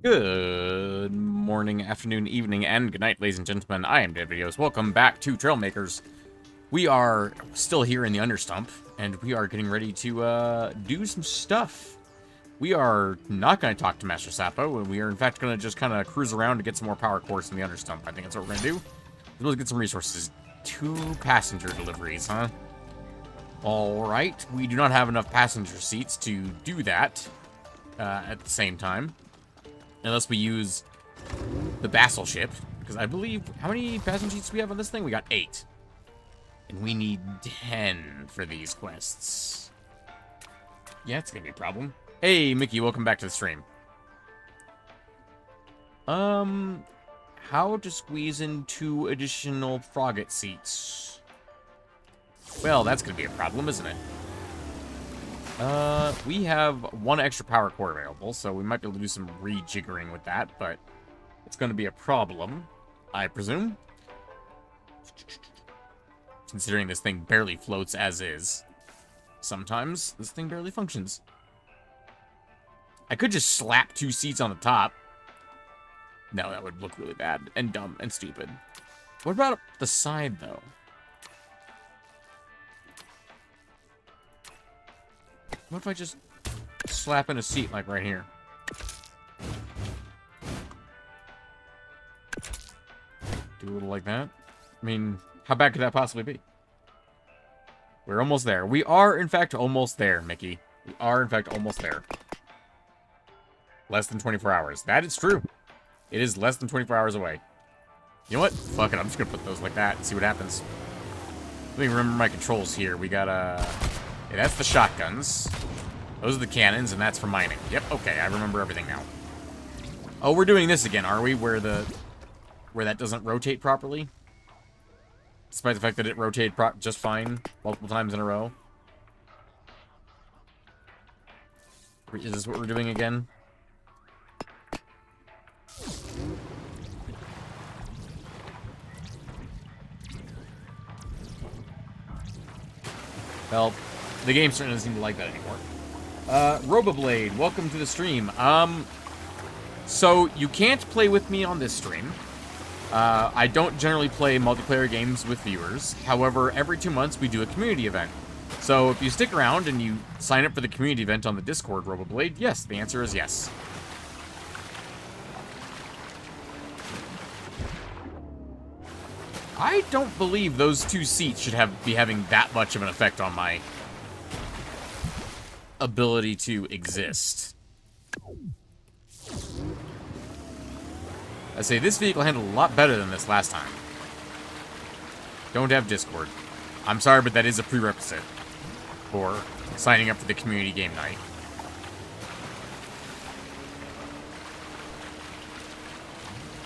Good morning, afternoon, evening, and good night, ladies and gentlemen. I am Dead Videos. Welcome back to Trailmakers. We are still here in the understump, and we are getting ready to do some stuff. We are not going to talk to Master Sappo, and we are in fact going to just kind of cruise around to get some more power cores in the understump. I think that's what we're going to do. Let's get some resources. 2 passenger deliveries, huh? Alright, we do not have enough passenger seats to do that at the same time. Unless we use the Bassel ship. Because I believe... How many passenger seats do we have on this thing? We got 8. And we need 10 for these quests. Yeah, it's going to be a problem. Hey, Mickey, welcome back to the stream. How to squeeze in 2 additional frogget seats? Well, that's going to be a problem, isn't it? We have 1 extra power core available, so we might be able to do some rejiggering with that, but it's going to be a problem, I presume. Considering this thing barely floats as is. Sometimes this thing barely functions. I could just slap 2 seats on the top. No, that would look really bad and dumb and stupid. What about the side, though? What if I just slap in a seat, like right here? Do a little like that. I mean, how bad could that possibly be? We're almost there. We are, in fact, almost there, Mickey. We are, in fact, almost there. Less than 24 hours. That is true. It is less than 24 hours away. You know what? Fuck it. I'm just going to put those like that and see what happens. Let me remember my controls here. We got, yeah, that's the shotguns. Those are the cannons, and that's for mining. Yep, okay, I remember everything now. Oh, we're doing this again, are we? Where that doesn't rotate properly? Despite the fact that it rotated just fine multiple times in a row. Is this what we're doing again? Well, the game certainly doesn't seem to like that anymore. Roboblade, welcome to the stream. So you can't play with me on this stream. I don't generally play multiplayer games with viewers. However, every 2 months we do a community event. So if you stick around and you sign up for the community event on the Discord, Roboblade, yes, the answer is yes. I don't believe those 2 seats should be having that much of an effect on my ability to exist. I say this vehicle handled a lot better than this last time. Don't have Discord. I'm sorry, but that is a prerequisite for signing up for the community game night.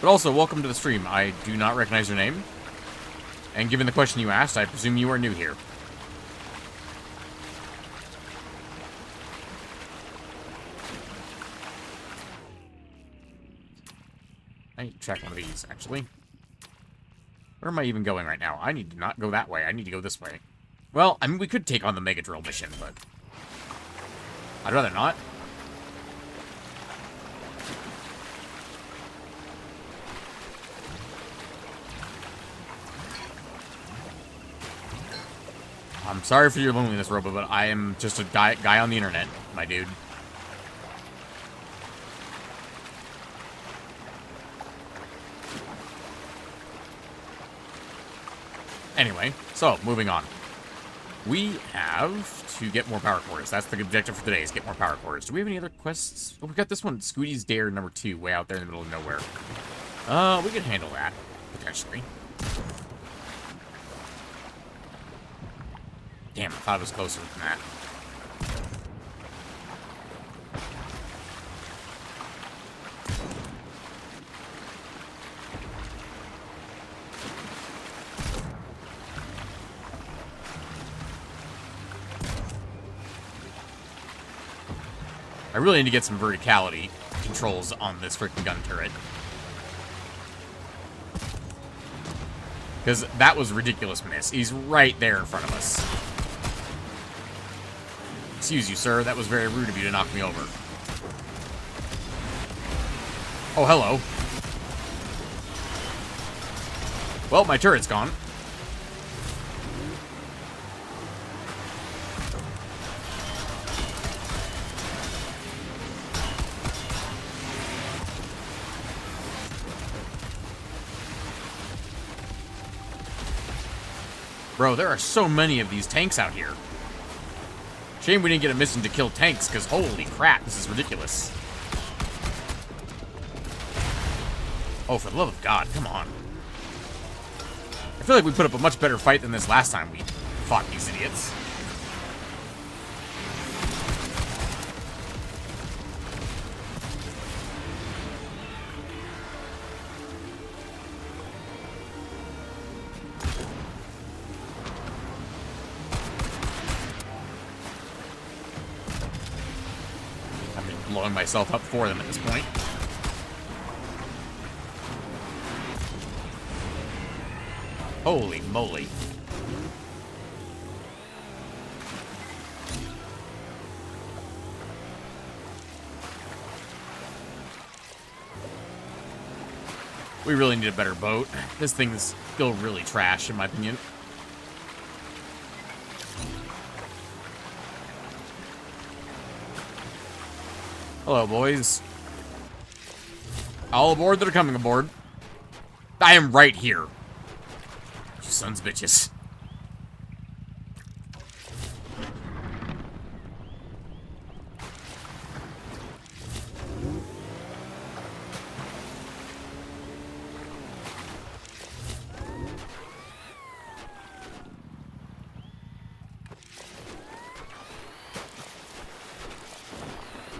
But also, welcome to the stream. I do not recognize your name. And given the question you asked, I presume you are new here. I need to check one of these, actually. Where am I even going right now? I need to not go that way. I need to go this way. Well, I mean, we could take on the Mega Drill mission, but I'd rather not. I'm sorry for your loneliness, Robo, but I am just a guy on the internet, my dude. Anyway, so, moving on. We have to get more power cores. That's the objective for today, is get more power cores. Do we have any other quests? Oh, we've got this one, Scooty's Dare number 2, way out there in the middle of nowhere. We could handle that, potentially. Damn, I thought it was closer than that. I really need to get some verticality controls on this freaking gun turret. Because that was a ridiculous miss. He's right there in front of us. Excuse you, sir. That was very rude of you to knock me over. Oh, hello. Well, my turret's gone. Bro, there are so many of these tanks out here. Shame we didn't get a mission to kill tanks, because holy crap, this is ridiculous. Oh, for the love of God, come on. I feel like we put up a much better fight than this last time we fought these idiots. I'm just blowing myself up for them at this point. Holy moly. We really need a better boat. This thing is still really trash, in my opinion. Hello, boys. All aboard that are coming aboard. I am right here. You sons of bitches.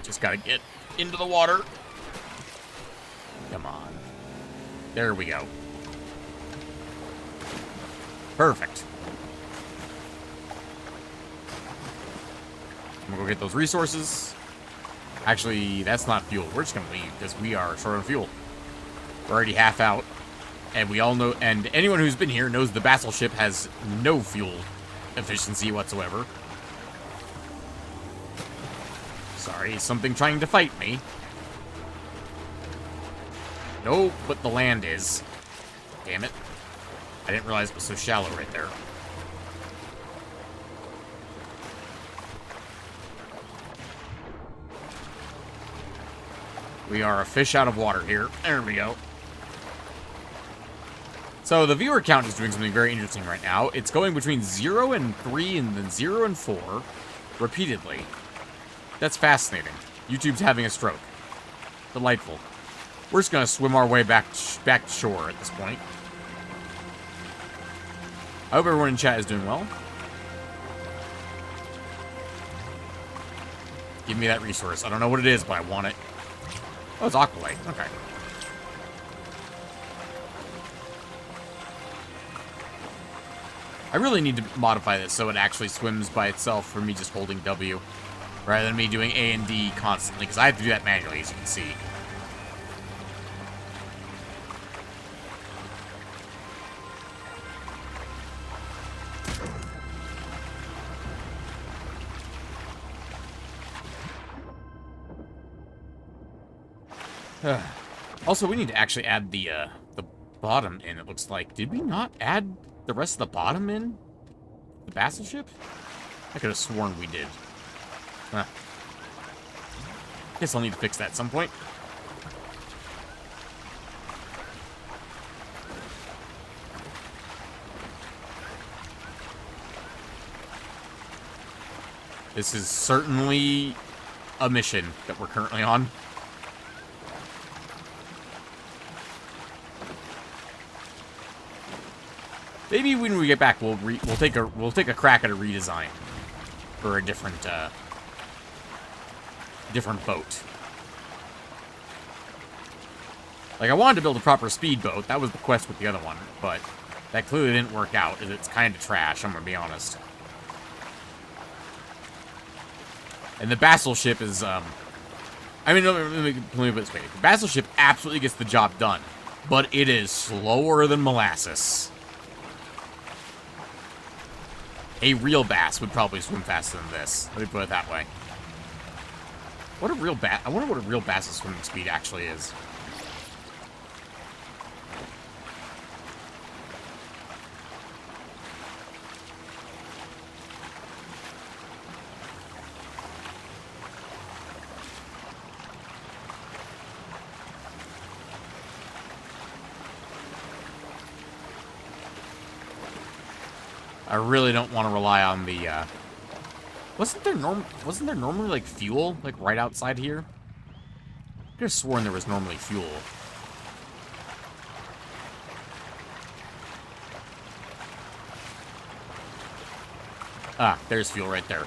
Just gotta get into the water. Come on. There we go. Perfect. I'm gonna go get those resources. Actually, that's not fuel. We're just gonna leave because we are short on fuel. We're already half out. And we all know, and anyone who's been here knows the Bassel ship has no fuel efficiency whatsoever. Sorry, something trying to fight me. No, but the land is. Damn it. I didn't realize it was so shallow right there. We are a fish out of water here. There we go. So the viewer count is doing something very interesting right now. It's going between 0 and 3 and then 0 and 4 repeatedly. That's fascinating. YouTube's having a stroke. Delightful. We're just gonna swim our way back to shore at this point. I hope everyone in chat is doing well. Give me that resource. I don't know what it is, but I want it. Oh, it's Aqualite. Okay. I really need to modify this so it actually swims by itself for me just holding W, rather than me doing A and D constantly, because I have to do that manually, as you can see. Also, we need to actually add the bottom in, it looks like. Did we not add the rest of the bottom in? The Bassel ship? I could have sworn we did. Huh. Guess I'll need to fix that at some point. This is certainly a mission that we're currently on. Maybe when we get back, we'll take a crack at a redesign for a different boat. Like, I wanted to build a proper speedboat. That was the quest with the other one, but that clearly didn't work out, as it's kind of trash, I'm gonna be honest. And the Bassel ship is, I mean, let me put it this way. The Bassel ship absolutely gets the job done, but it is slower than molasses. A real bass would probably swim faster than this. Let me put it that way. What a real bass... I wonder what a real bass's swimming speed actually is. I really don't want to rely on the, wasn't there normally, like, fuel, like, right outside here? I could have sworn there was normally fuel. Ah, there's fuel right there.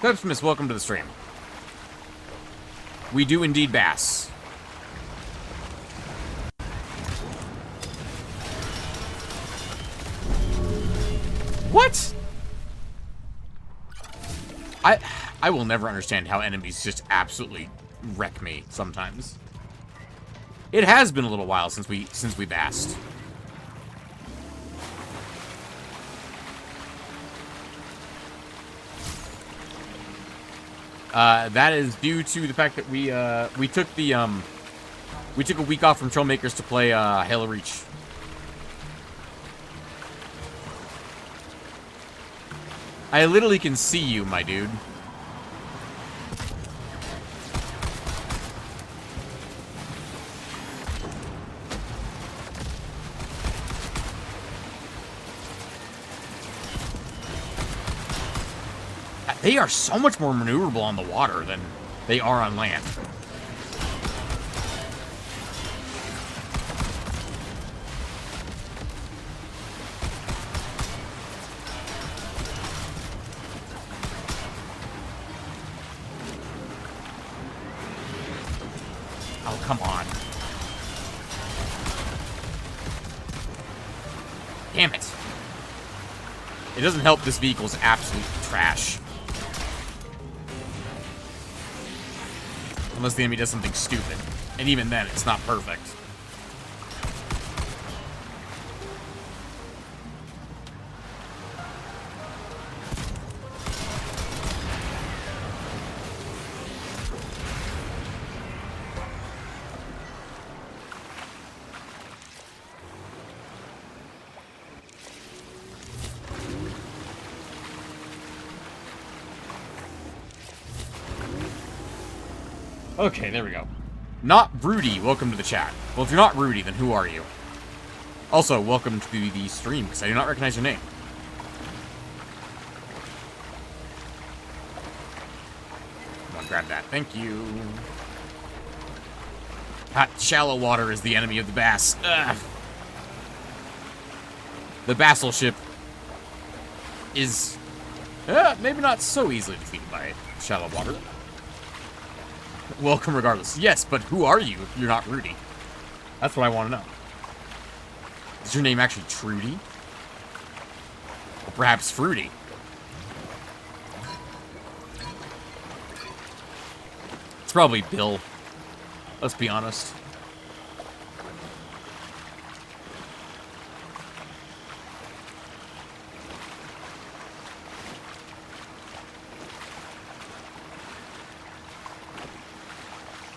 Clipsmith, welcome to the stream. We do indeed bass. What? I will never understand how enemies just absolutely wreck me sometimes. It has been a little while since we bassed. That is due to the fact that we took a week off from Trailmakers to play Halo Reach. I literally can see you, my dude. They are so much more maneuverable on the water than they are on land. Oh, come on. Damn it. It doesn't help this vehicle's absolute trash. Unless the enemy does something stupid. And even then, it's not perfect. Okay, there we go. Not Rudy, welcome to the chat. Well, if you're not Rudy, then who are you? Also, welcome to the stream, because I do not recognize your name. Come on, grab that. Thank you. Hot, shallow water is the enemy of the bass. Ugh. The battleship is maybe not so easily defeated by shallow water. Welcome regardless. Yes, but who are you if you're not Rudy? That's what I want to know. Is your name actually Trudy? Or perhaps Fruity? It's probably Bill. Let's be honest.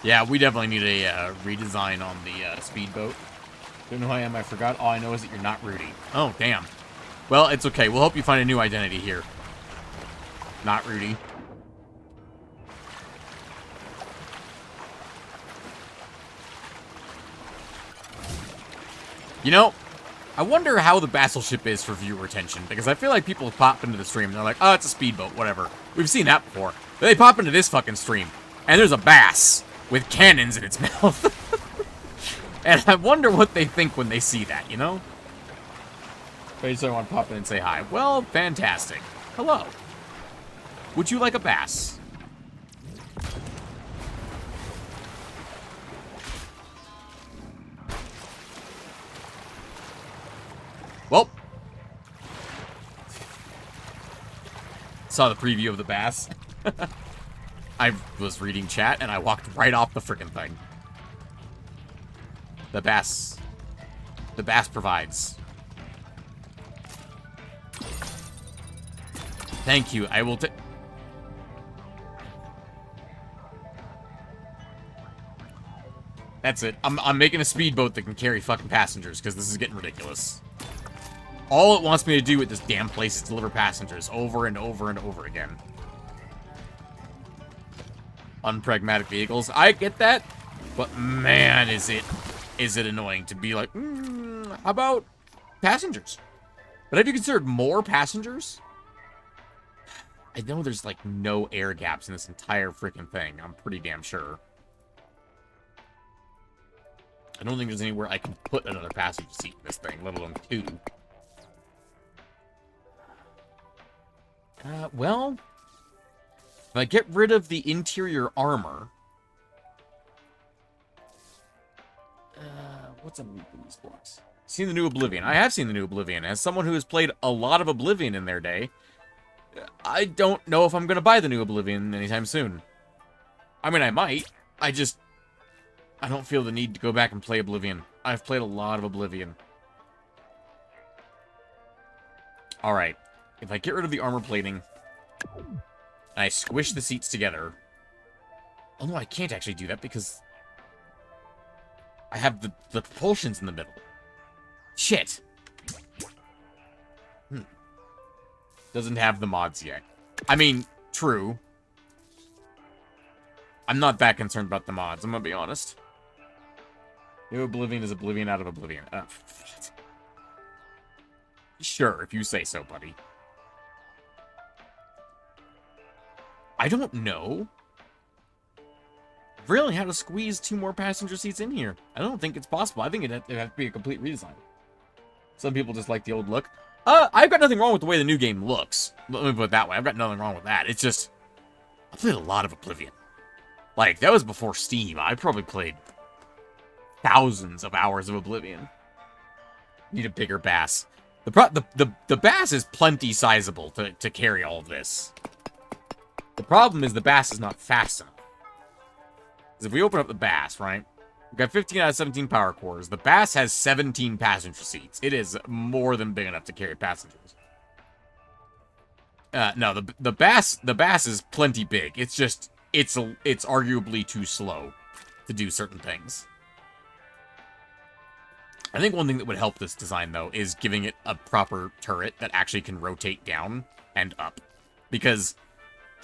Yeah, we definitely need a redesign on the speedboat. Don't know who I am, I forgot. All I know is that you're not Rudy. Oh, damn. Well, it's okay. We'll help you find a new identity here. Not Rudy. You know, I wonder how the battleship is for viewer retention, because I feel like people pop into the stream and they're like, oh, it's a speedboat, whatever. We've seen that before. But they pop into this fucking stream, and there's a bass with cannons in its mouth. And I wonder what they think when they see that, you know? I just want to pop in and say hi. Well, fantastic. Hello. Would you like a bass? Well. Saw the preview of the bass. I was reading chat, and I walked right off the frickin' thing. The bass provides. Thank you, I will take... That's it. I'm making a speedboat that can carry fucking passengers, because this is getting ridiculous. All it wants me to do at this damn place is deliver passengers over and over and over again. Unpragmatic vehicles. I get that, but man, is it annoying to be like, how about passengers? But have you considered more passengers? I know there's, like, no air gaps in this entire freaking thing. I'm pretty damn sure. I don't think there's anywhere I can put another passenger seat in this thing, let alone 2. Well... If I get rid of the interior armor... what's up with these blocks? Seen the new Oblivion. I have seen the new Oblivion. As someone who has played a lot of Oblivion in their day, I don't know if I'm going to buy the new Oblivion anytime soon. I mean, I might. I don't feel the need to go back and play Oblivion. I've played a lot of Oblivion. Alright. If I get rid of the armor plating, and I squish the seats together... Oh no, I can't actually do that because... I have the propulsions in the middle. Shit! Doesn't have the mods yet. I mean, true. I'm not that concerned about the mods, I'm gonna be honest. New Oblivion is Oblivion out of Oblivion. Sure, if you say so, buddy. I don't know really how to squeeze 2 more passenger seats in here. I don't think it's possible. I think it'd have to be a complete redesign. Some people just like the old look. I've got nothing wrong with the way the new game looks. Let me put it that way. I've got nothing wrong with that. It's just, I played a lot of Oblivion. Like, that was before Steam. I probably played thousands of hours of Oblivion. Need a bigger bass. The bass is plenty sizable to carry all of this. The problem is the bass is not fast enough. Because if we open up the bass, right? We've got 15 out of 17 power cores. The bass has 17 passenger seats. It is more than big enough to carry passengers. No, the bass is plenty big. It's just it's arguably too slow to do certain things. I think one thing that would help this design though is giving it a proper turret that actually can rotate down and up, because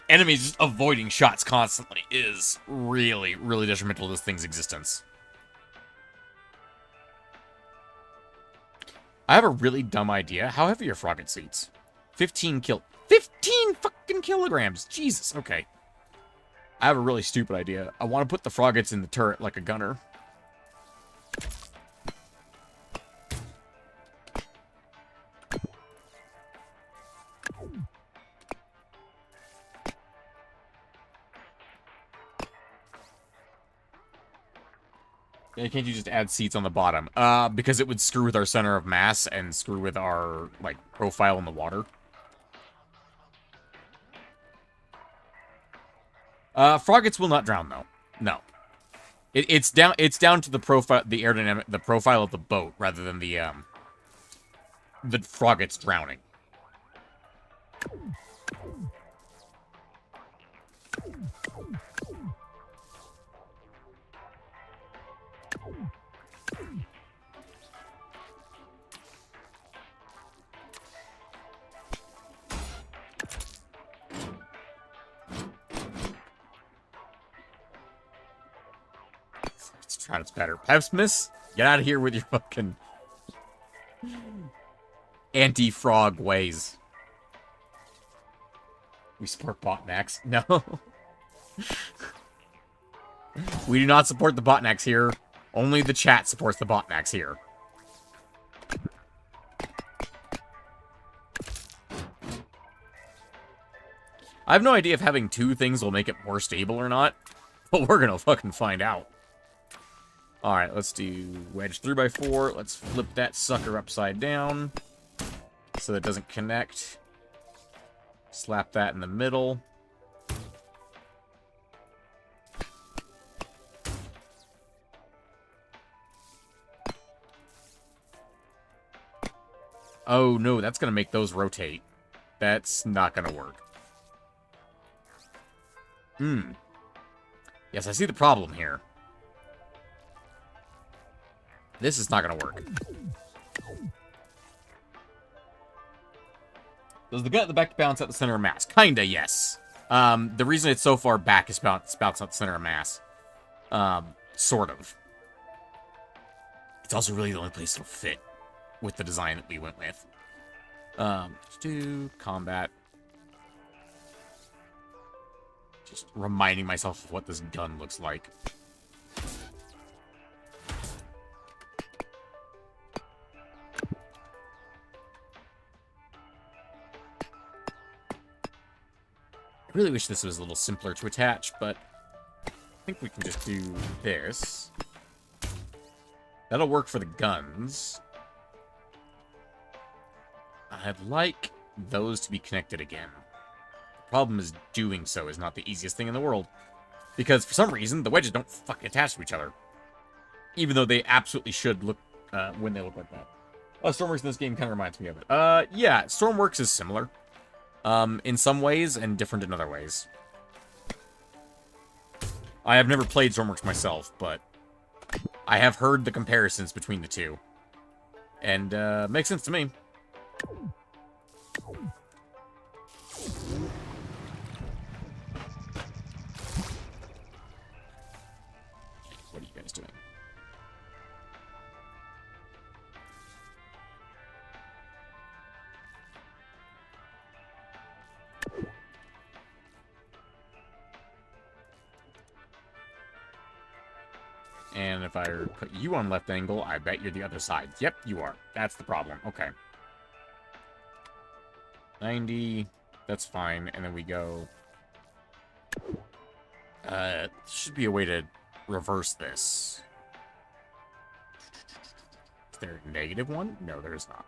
enemies just avoiding shots constantly is really, really detrimental to this thing's existence. I have a really dumb idea. How heavy are frogget seats? 15 fucking kilograms! Jesus, okay. I have a really stupid idea. I want to put the froggets in the turret like a gunner. Can't you just add seats on the bottom? Because it would screw with our center of mass and screw with our, like, profile in the water. Froggets will not drown, though. No. It's down to the profile, the aerodynamic, the profile of the boat, rather than the froggets drowning. Let's try this better. Pepsmith, get out of here with your fucking anti-frog ways. We support botnecks. No. We do not support the botnecks here. Only the chat supports the botnecks here. I have no idea if having 2 things will make it more stable or not, but we're gonna fucking find out. Alright, let's do wedge 3x4. Let's flip that sucker upside down so that it doesn't connect. Slap that in the middle. Oh no, that's gonna make those rotate. That's not gonna work. Yes, I see the problem here. This is not gonna work. Does the gut at the back bounce out the center of mass? Kinda, yes. The reason it's so far back is bounce out the center of mass. Sort of. It's also really the only place it'll fit with the design that we went with. Let's do combat. Just reminding myself of what this gun looks like. I really wish this was a little simpler to attach, but I think we can just do this. That'll work for the guns. I'd like those to be connected again. The problem is doing so is not the easiest thing in the world. Because for some reason, the wedges don't fucking attach to each other. Even though they absolutely should look when they look like that. Oh, Stormworks in this game kind of reminds me of it. Yeah, Stormworks is similar. In some ways, and different in other ways. I have never played Stormworks myself, but I have heard the comparisons between the two. And, makes sense to me. What are you guys doing? And if I put you on left angle, I bet you're the other side. Yep, you are. That's the problem. Okay. 90. That's fine. And then we go... should be a way to reverse this. Is there a negative one? No, there is not.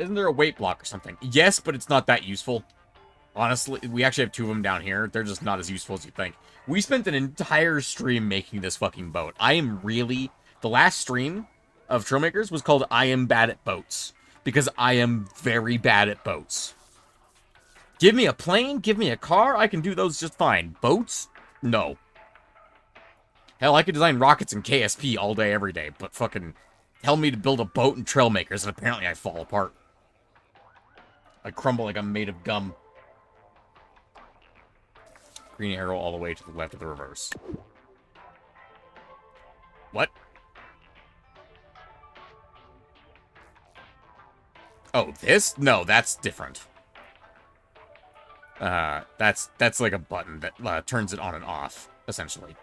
Isn't there a weight block or something? Yes, but it's not that useful. Honestly, we actually have two of them down here. They're just not as useful as you think. We spent an entire stream making this fucking boat. I am really... The last stream of Trailmakers was called I Am Bad at Boats. Because I am very bad at boats. Give me a plane, give me a car, I can do those just fine. Boats? No. Hell, I could design rockets in KSP all day, every day. But fucking tell me to build a boat in Trailmakers, and apparently I fall apart. I crumble like I'm made of gum. Green arrow all the way to the left of the reverse. What? Oh, this? No, that's different. That's like a button that turns it on and off, essentially.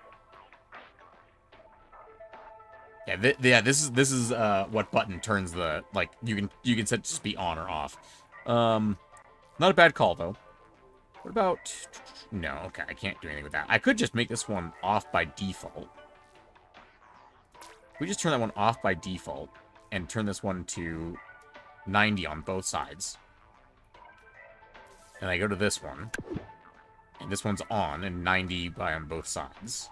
Yeah, this is what button turns the, like, you can set it to just be on or off. Not a bad call though. What about... No, okay, I can't do anything with that. I could just make this one off by default. We just turn that one off by default and turn this one to 90 on both sides. And I go to this one. And this one's on and 90 on both sides.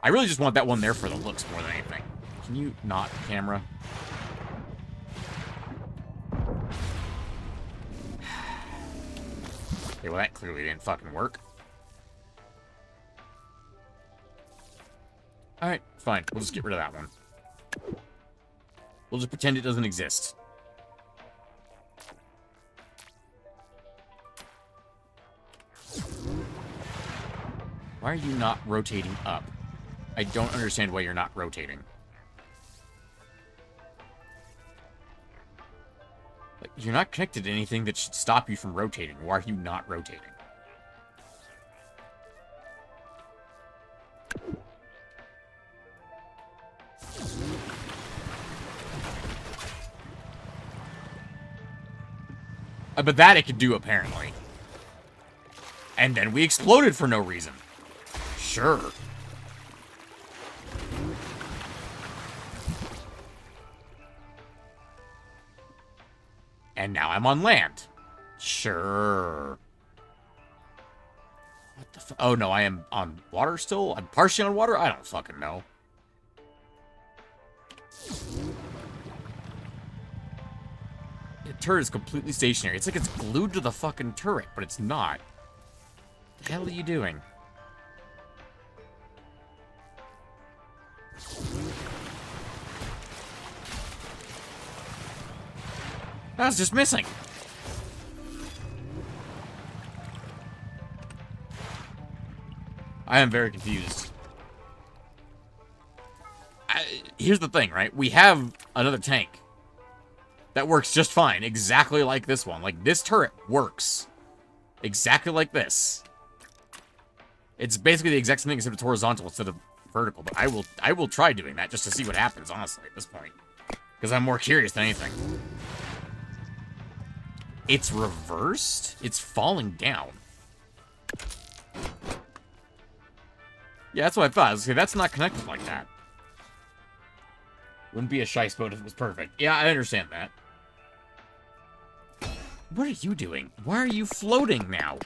I really just want that one there for the looks more than anything. Can you not, camera? Okay, well that clearly didn't fucking work. Alright, fine. We'll just get rid of that one. We'll just pretend it doesn't exist. Why are you not rotating up? I don't understand why you're not rotating. Like, you're not connected to anything that should stop you from rotating. Why are you not rotating? But that it could do, apparently. And then we exploded for no reason. Sure. And now I'm on land. Sure. What the oh no, I am on water still? I'm partially on water? I don't fucking know. The turret is completely stationary. It's like it's glued to the fucking turret, but it's not. What the hell are you doing? That's just missing. I am very confused. here's the thing, right? We have another tank that works just fine, exactly like this one. Like, this turret works exactly like this. It's basically the exact same thing except it's horizontal instead of vertical, but I will try doing that just to see what happens, honestly, at this point. Because I'm more curious than anything. It's reversed? It's falling down. Yeah, that's what I thought. Okay, that's not connected like that. Wouldn't be a shice boat if it was perfect. Yeah, I understand that. What are you doing? Why are you floating now?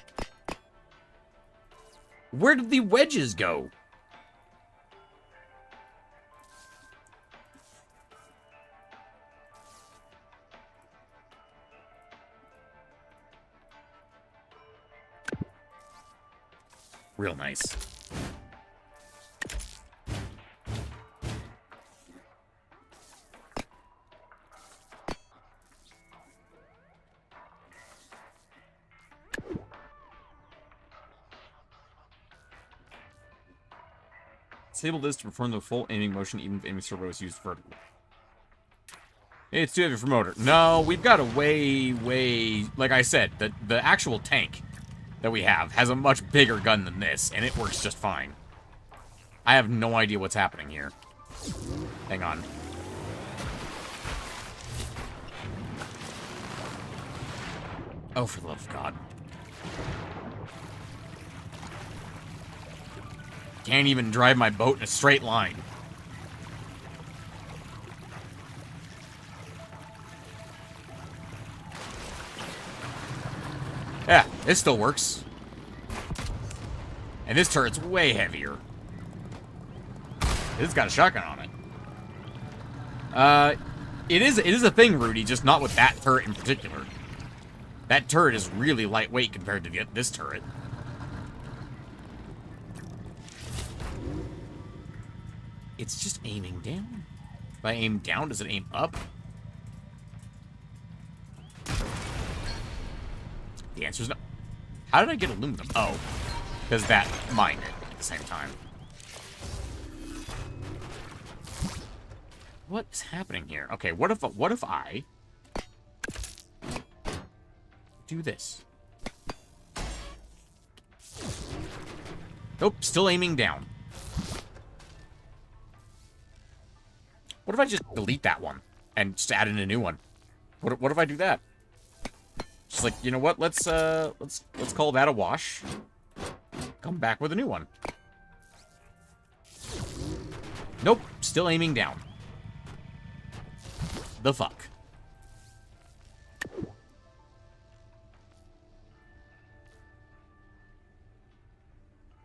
Where did the wedges go? Real nice. Disable this to perform the full aiming motion even if aiming servo is used vertically. Hey, it's too heavy for motor. No, we've got a way... Like I said, the actual tank that we have has a much bigger gun than this, and it works just fine. I have no idea what's happening here. Hang on. Oh, for the love of God. Can't even drive my boat in a straight line. Yeah, this still works. And this turret's way heavier. This has got a shotgun on it. It is a thing, Rudy, just not with that turret in particular. That turret is really lightweight compared to this turret. It's just aiming down. If I aim down, does it aim up? The answer is no. How did I get aluminum? Oh, because that mined it at the same time. What is happening here? Okay, what if I do this? Nope, still aiming down. What if I just delete that one and just add in a new one? What if I do that? Just like, you know what? Let's call that a wash. Come back with a new one. Nope, still aiming down. The fuck?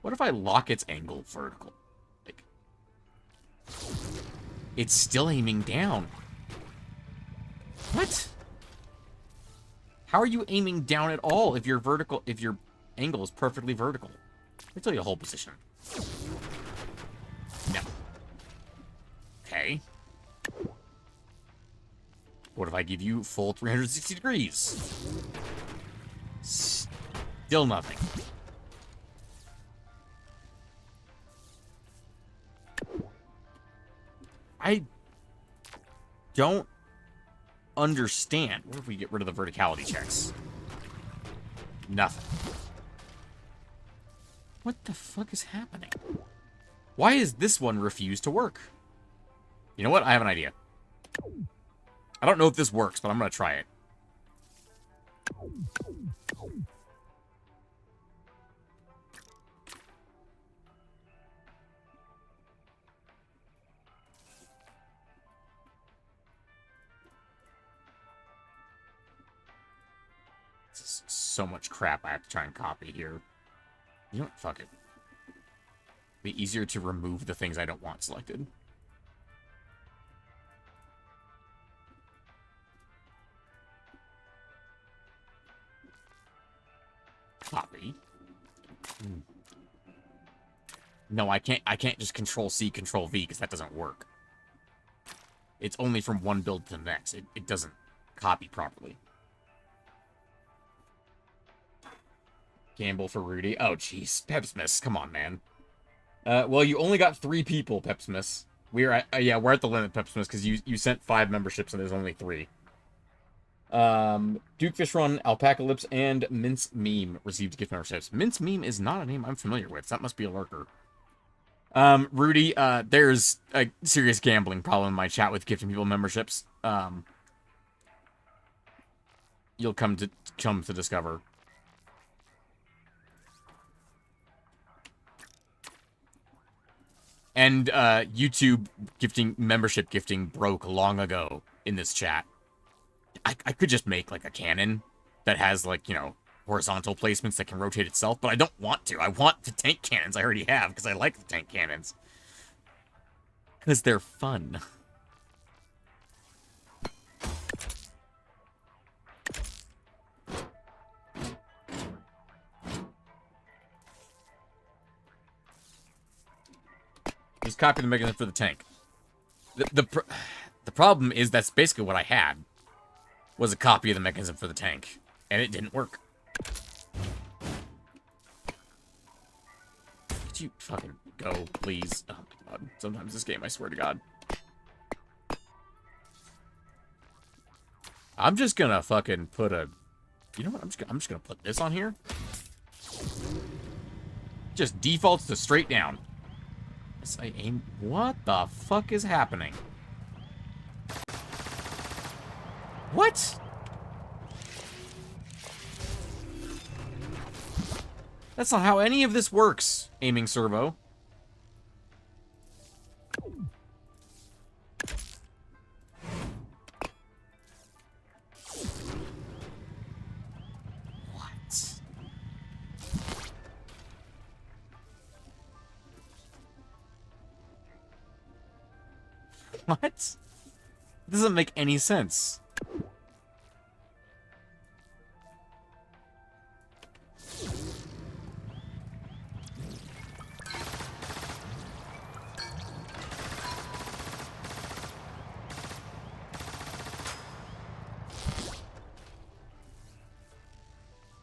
What if I lock its angle vertical? Like, it's still aiming down. What? How are you aiming down at all if your angle is perfectly vertical? Let me tell you a whole position. No. Okay. What if I give you full 360 degrees? Still nothing. I don't understand. What if we get rid of the verticality checks? Nothing. What the fuck is happening? Why is this one refused to work? You know what? I have an idea. I don't know if this works, but I'm gonna try it. This is so much crap I have to try and copy here. You know what? Fuck it. Be easier to remove the things I don't want selected. Copy. No, I can't just Control-C, Control-V, because that doesn't work. It's only from one build to the next. It doesn't copy properly. Gamble for Rudy. Oh, jeez. Pepsmith, come on, man. Well, you only got 3 people, Pepsmith. We're at we're at the limit, Pepsimus, because you sent 5 memberships and there's only 3. Duke Fish Run, Alpaca Lips, and Mince Meme received gift memberships. Mince Meme is not a name I'm familiar with. That must be a lurker. Rudy, there's a serious gambling problem in my chat with gifting people memberships. You'll come to discover. And YouTube membership gifting broke long ago in this chat. I could just make like a cannon that has like, you know, horizontal placements that can rotate itself, but I don't want to. I want the tank cannons I already have because I like the tank cannons. Because they're fun. Just copy the mechanism for the tank. The problem is that's basically what I had. Was a copy of the mechanism for the tank. And it didn't work. Could you fucking go, please? Oh my god. Sometimes this game, I swear to god. I'm just gonna fucking put a... You know what? I'm just gonna put this on here. Just defaults to straight down. I aim... What the fuck is happening? What? That's not how any of this works, aiming servo. What? What? It doesn't make any sense.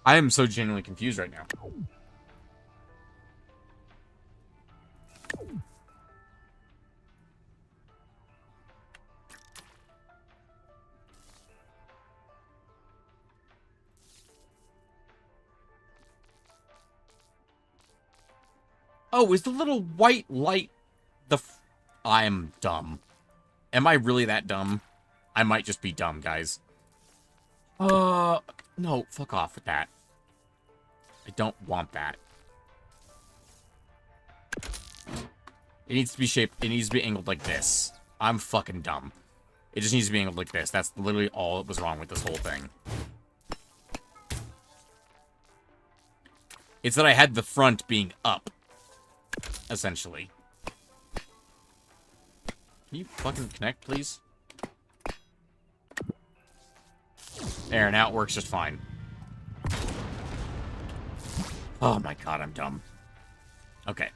I am so genuinely confused right now. Oh, is the little white light the I'm dumb. Am I really that dumb? I might just be dumb, guys. No, fuck off with that. I don't want that. It needs to be shaped, it needs to be angled like this. I'm fucking dumb. It just needs to be angled like this. That's literally all that was wrong with this whole thing. It's that I had the front being up. Essentially. Can you fucking connect, please? There, now it works just fine. Oh my god, I'm dumb. Okay.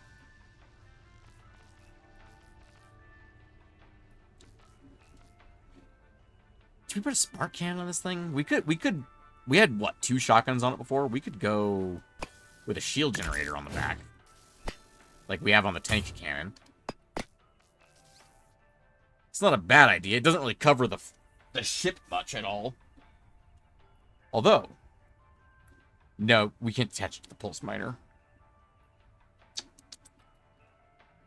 Should we put a spark cannon on this thing? We had, what, 2 shotguns on it before? We could go with a shield generator on the back. Like we have on the tank cannon. It's not a bad idea. It doesn't really cover the ship much at all. Although, no, we can't attach it to the pulse miner.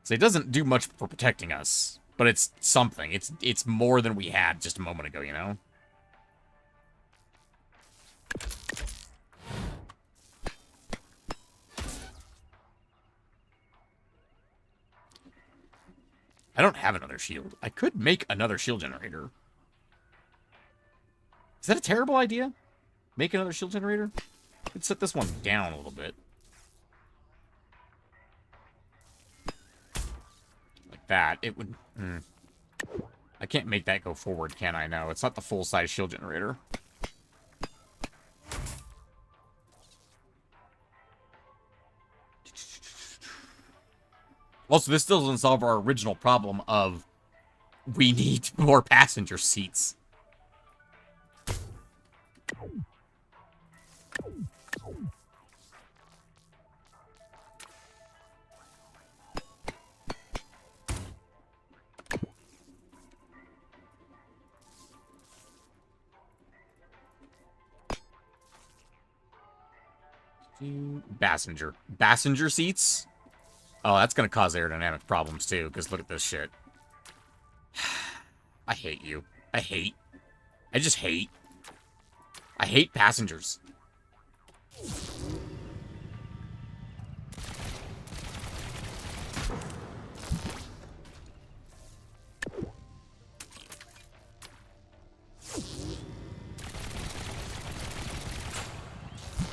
So it doesn't do much for protecting us, but it's something. It's more than we had just a moment ago, you know? I don't have another shield. I could make another shield generator. Is that a terrible idea? Make another shield generator? Let's set this one down a little bit. Like that. It would... I can't make that go forward, can I? No, it's not the full-size shield generator. Also, this still doesn't solve our original problem of we need more passenger seats. Passenger. Passenger seats? Oh, that's gonna cause aerodynamic problems, too, because look at this shit. I hate you. I just hate. I hate passengers.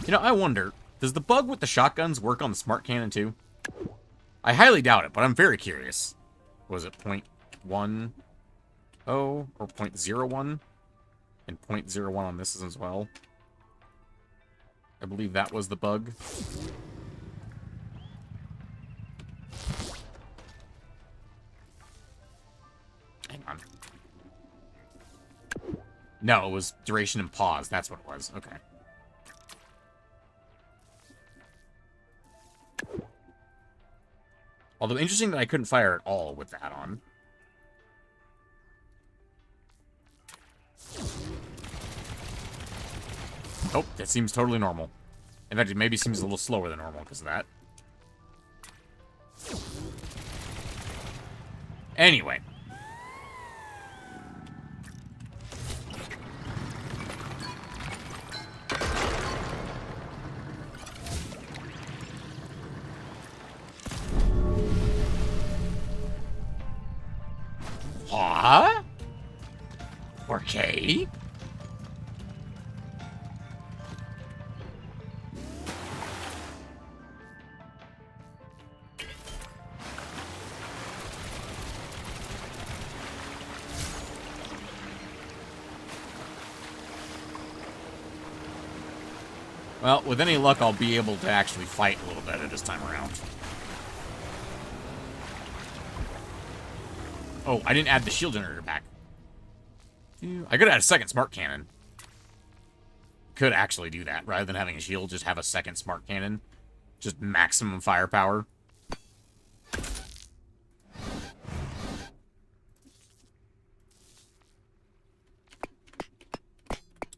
You know, I wonder, does the bug with the shotguns work on the smart cannon too? I highly doubt it, but I'm very curious. Was it 0.10 or 0.01? And 0.01 on this as well. I believe that was the bug. Hang on. No, it was duration and pause. That's what it was. Okay. Although interesting that I couldn't fire at all with that on. Oh, that seems totally normal. In fact, it maybe seems a little slower than normal because of that. Anyway. Huh? Okay. Well, with any luck, I'll be able to actually fight a little better this time around. Oh, I didn't add the shield generator back. I could add a second smart cannon. Could actually do that. Rather than having a shield, just have a second smart cannon. Just maximum firepower.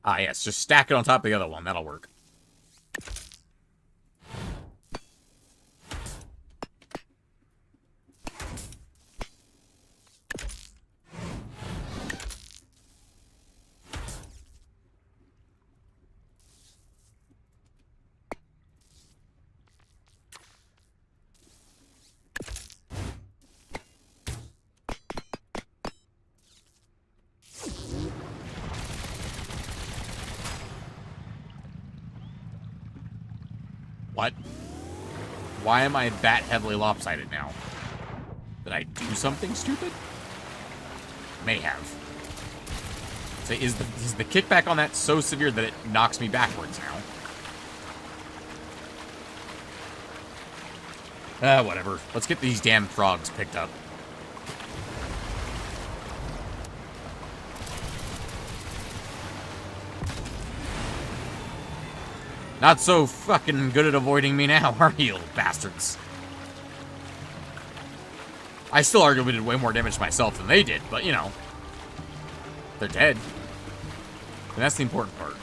Ah, yes. Just stack it on top of the other one. That'll work. What? Why am I that heavily lopsided now? Did I do something stupid? May have. So is the kickback on that so severe that it knocks me backwards now? Whatever. Let's get these damn frogs picked up. Not so fucking good at avoiding me now, are you, little bastards? I still arguably did way more damage to myself than they did, but, you know. They're dead. And that's the important part.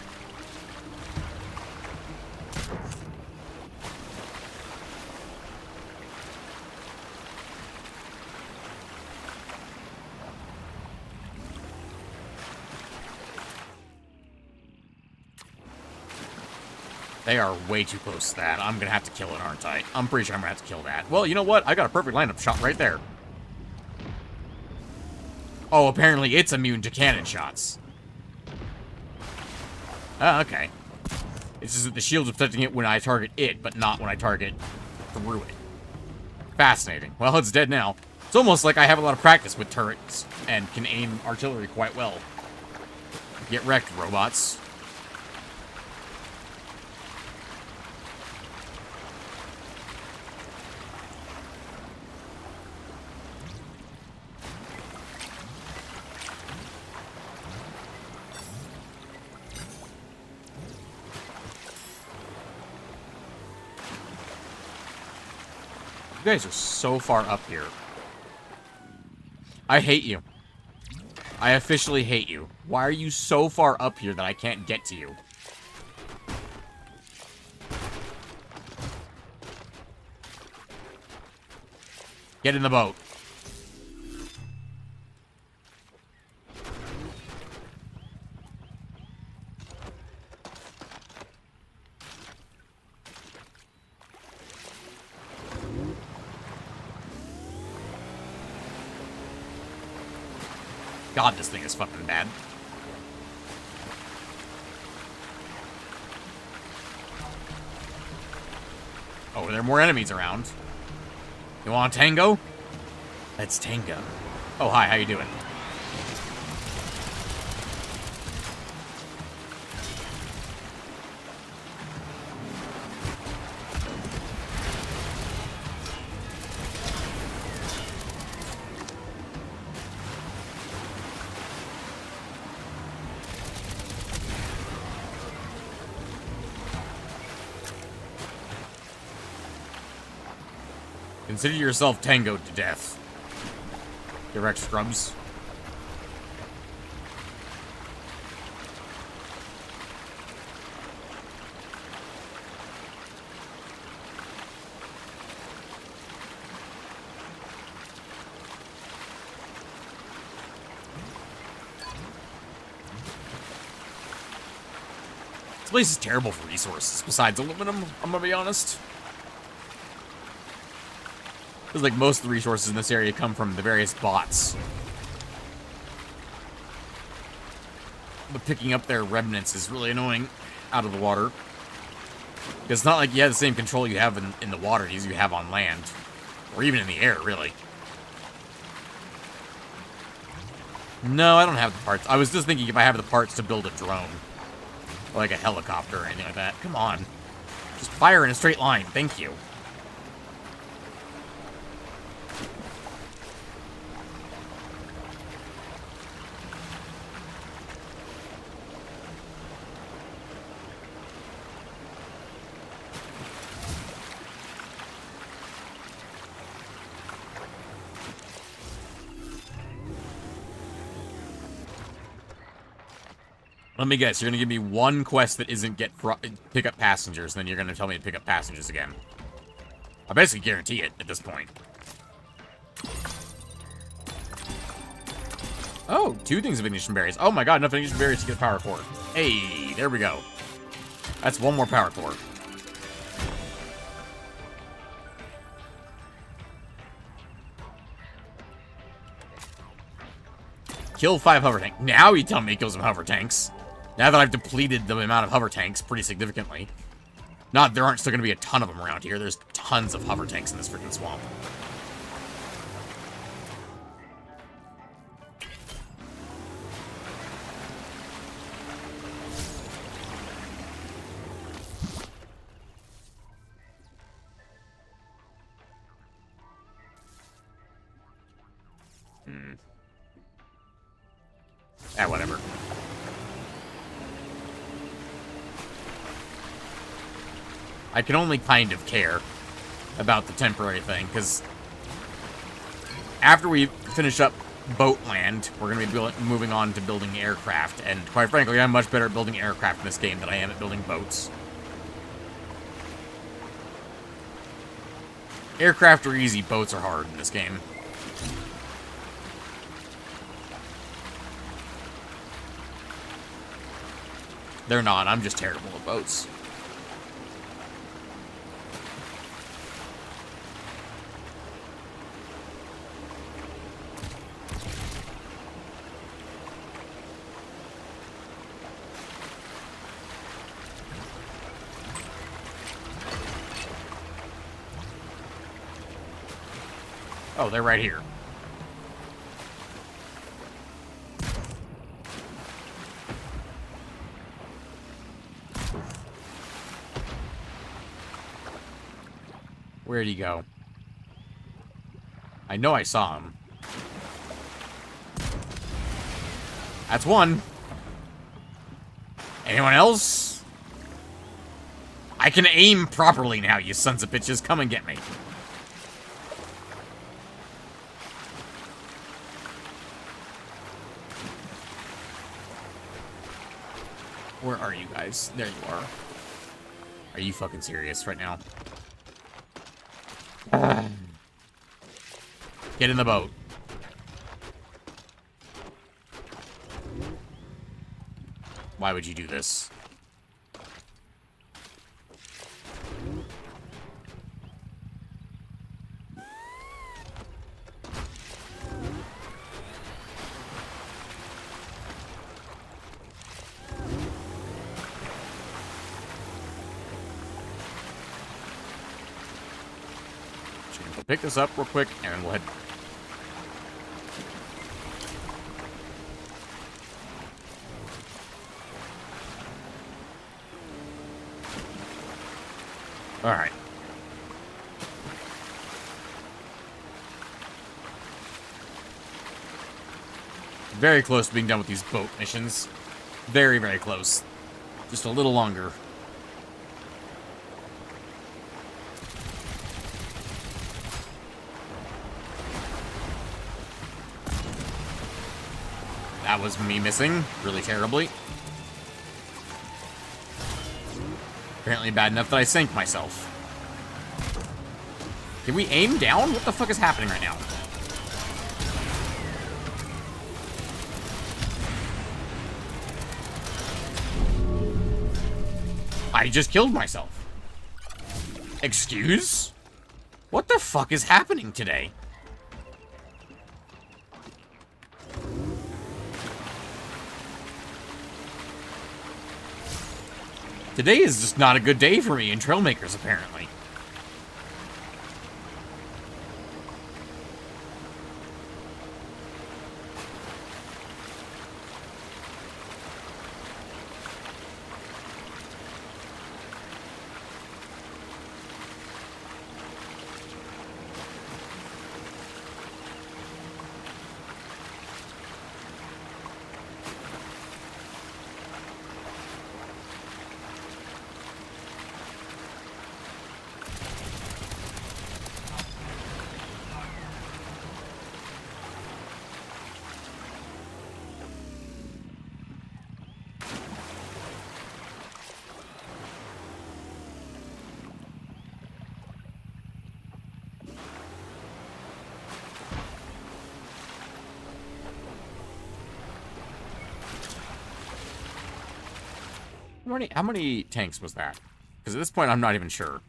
They are way too close to that. I'm gonna have to kill it, aren't I? I'm pretty sure I'm gonna have to kill that. Well, you know what? I got a perfect lineup shot right there. Oh, apparently it's immune to cannon shots. Oh, okay. It's just that the shield's protecting it when I target it, but not when I target through it. Fascinating. Well, it's dead now. It's almost like I have a lot of practice with turrets and can aim artillery quite well. Get wrecked, robots. You guys are so far up here. I hate you. I officially hate you. Why are you so far up here that I can't get to you? Get in the boat. God, this thing is fucking bad. Oh, there are more enemies around. You want a tango? Let's tango. Oh, hi, how you doing? Consider yourself tangoed to death. Direct scrubs. This place is terrible for resources, besides aluminum, I'm gonna be honest. Feels like most of the resources in this area come from the various bots. But picking up their remnants is really annoying out of the water. Because it's not like you have the same control you have in the water as you have on land. Or even in the air, really. No, I don't have the parts. I was just thinking if I have the parts to build a drone. Or like a helicopter or anything like that. Come on. Just fire in a straight line. Thank you. Let me guess, you're gonna give me one quest that isn't pick up passengers, then you're gonna tell me to pick up passengers again. I basically guarantee it at this point. Oh, 2 things of ignition berries. Oh my god, enough ignition berries to get a power core. Hey, there we go. That's 1 more power core. Kill 5 hover tanks. Now you tell me to kill some hover tanks. Now that I've depleted the amount of hover tanks pretty significantly. Not, there aren't still going to be a ton of them around here. There's tons of hover tanks in this freaking swamp. Whatever. I can only kind of care about the temporary thing, because after we finish up Boatland, we're going to be moving on to building aircraft, and quite frankly, I'm much better at building aircraft in this game than I am at building boats. Aircraft are easy, boats are hard in this game. They're not, I'm just terrible at boats. Oh, they're right here. Where'd he go? I know I saw him. That's 1. Anyone else? I can aim properly now, you sons of bitches. Come and get me. Where are you guys? There you are. Are you fucking serious right now? Get in the boat. Why would you do this? Pick this up real quick, and then we'll head. All right. Very close to being done with these boat missions. Very, very close. Just a little longer. That was me missing really terribly. Apparently bad enough that I sank myself. Can we aim down? What the fuck is happening right now? I just killed myself. Excuse? What the fuck is happening today? Today is just not a good day for me in Trailmakers, apparently. How many tanks was that? Because at this point, I'm not even sure.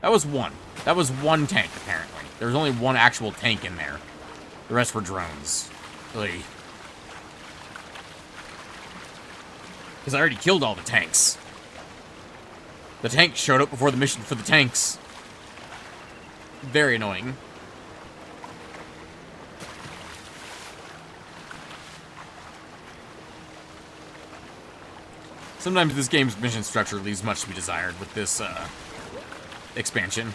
That was one. That was one tank, apparently. There was only one actual tank in there. The rest were drones. Really. Because I already killed all the tanks. The tank showed up before the mission for the tanks. Very annoying. Sometimes this game's mission structure leaves much to be desired with this, expansion.